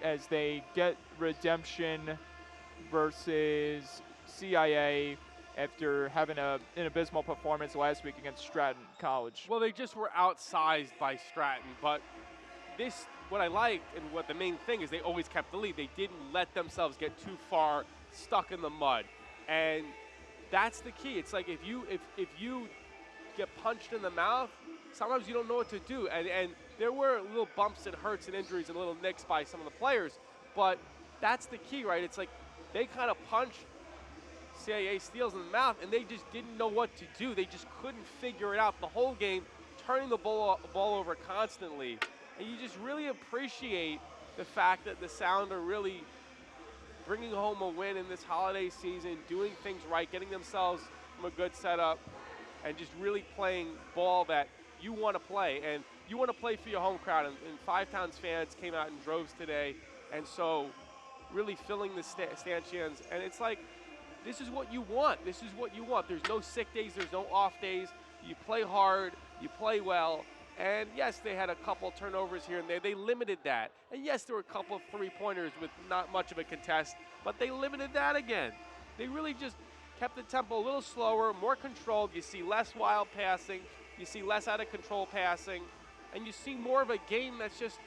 as they get redemption versus CIA after having an abysmal performance last week against Stratton College? Well, they just were outsized by Stratton, but this, what I liked and what the main thing is, they always kept the lead. They didn't let themselves get too far stuck in the mud, and that's the key. It's like if you get punched in the mouth, sometimes you don't know what to do, and there were little bumps and hurts and injuries and little nicks by some of the players, but that's the key, right? It's like they kind of punched CIA Steels in the mouth, and they just didn't know what to do. They just couldn't figure it out the whole game, turning the ball over constantly. and you just really appreciate the fact that the Sound are really bringing home a win in this holiday season, doing things right, getting themselves from a good setup, and just really playing ball that you want to play. And you want to play for your home crowd. And Five Towns fans came out in droves today, and so really filling the stanchions. And it's like, this is what you want. This is what you want. There's no sick days. There's no off days. You play hard. You play well. And yes, they had a couple turnovers here and there. They limited that. And yes, there were a couple of three-pointers with not much of a contest, but they limited that again. They really just kept the tempo a little slower, more controlled. You see less wild passing. You see less out-of-control passing. And you see more of a game that's just,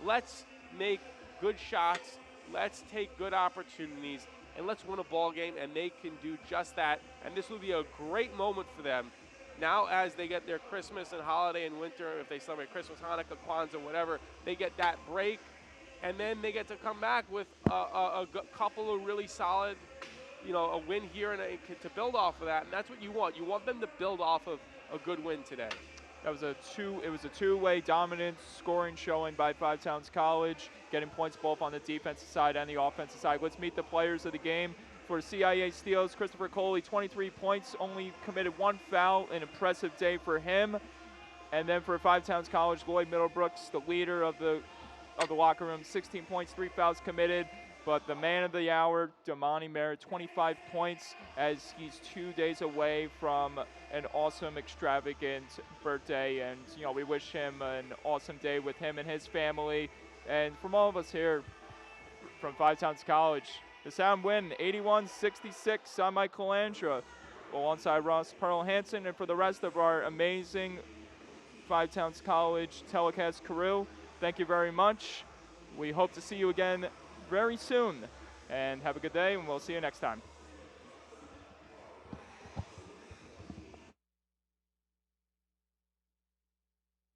let's make good shots, let's take good opportunities, and let's win a ball game, and they can do just that. And this will be a great moment for them. Now as they get their Christmas and holiday and winter, if they celebrate Christmas, Hanukkah, Kwanzaa, whatever, they get that break, and then they get to come back with a couple of really solid, a win here and to build off of that. And that's what you want. You want them to build off of a good win today. It was a two-way dominant scoring showing by Five Towns College, getting points both on the defensive side and the offensive side. Let's meet the players of the game. For CIA Steels, Christopher Coley, 23 points, only committed one foul, an impressive day for him. And then for Five Towns College, Lloyd Middlebrooks, the leader of the locker room, 16 points, 3 fouls committed. But the man of the hour, Damani Merritt, 25 points, as he's 2 days away from an awesome, extravagant birthday. And, we wish him an awesome day with him and his family. And from all of us here from Five Towns College, the Sound win 81-66 on Mike Calandra, alongside Ross Pearl Hansen. And for the rest of our amazing Five Towns College telecast crew, thank you very much. We hope to see you again very soon. And have a good day, and we'll see you next time.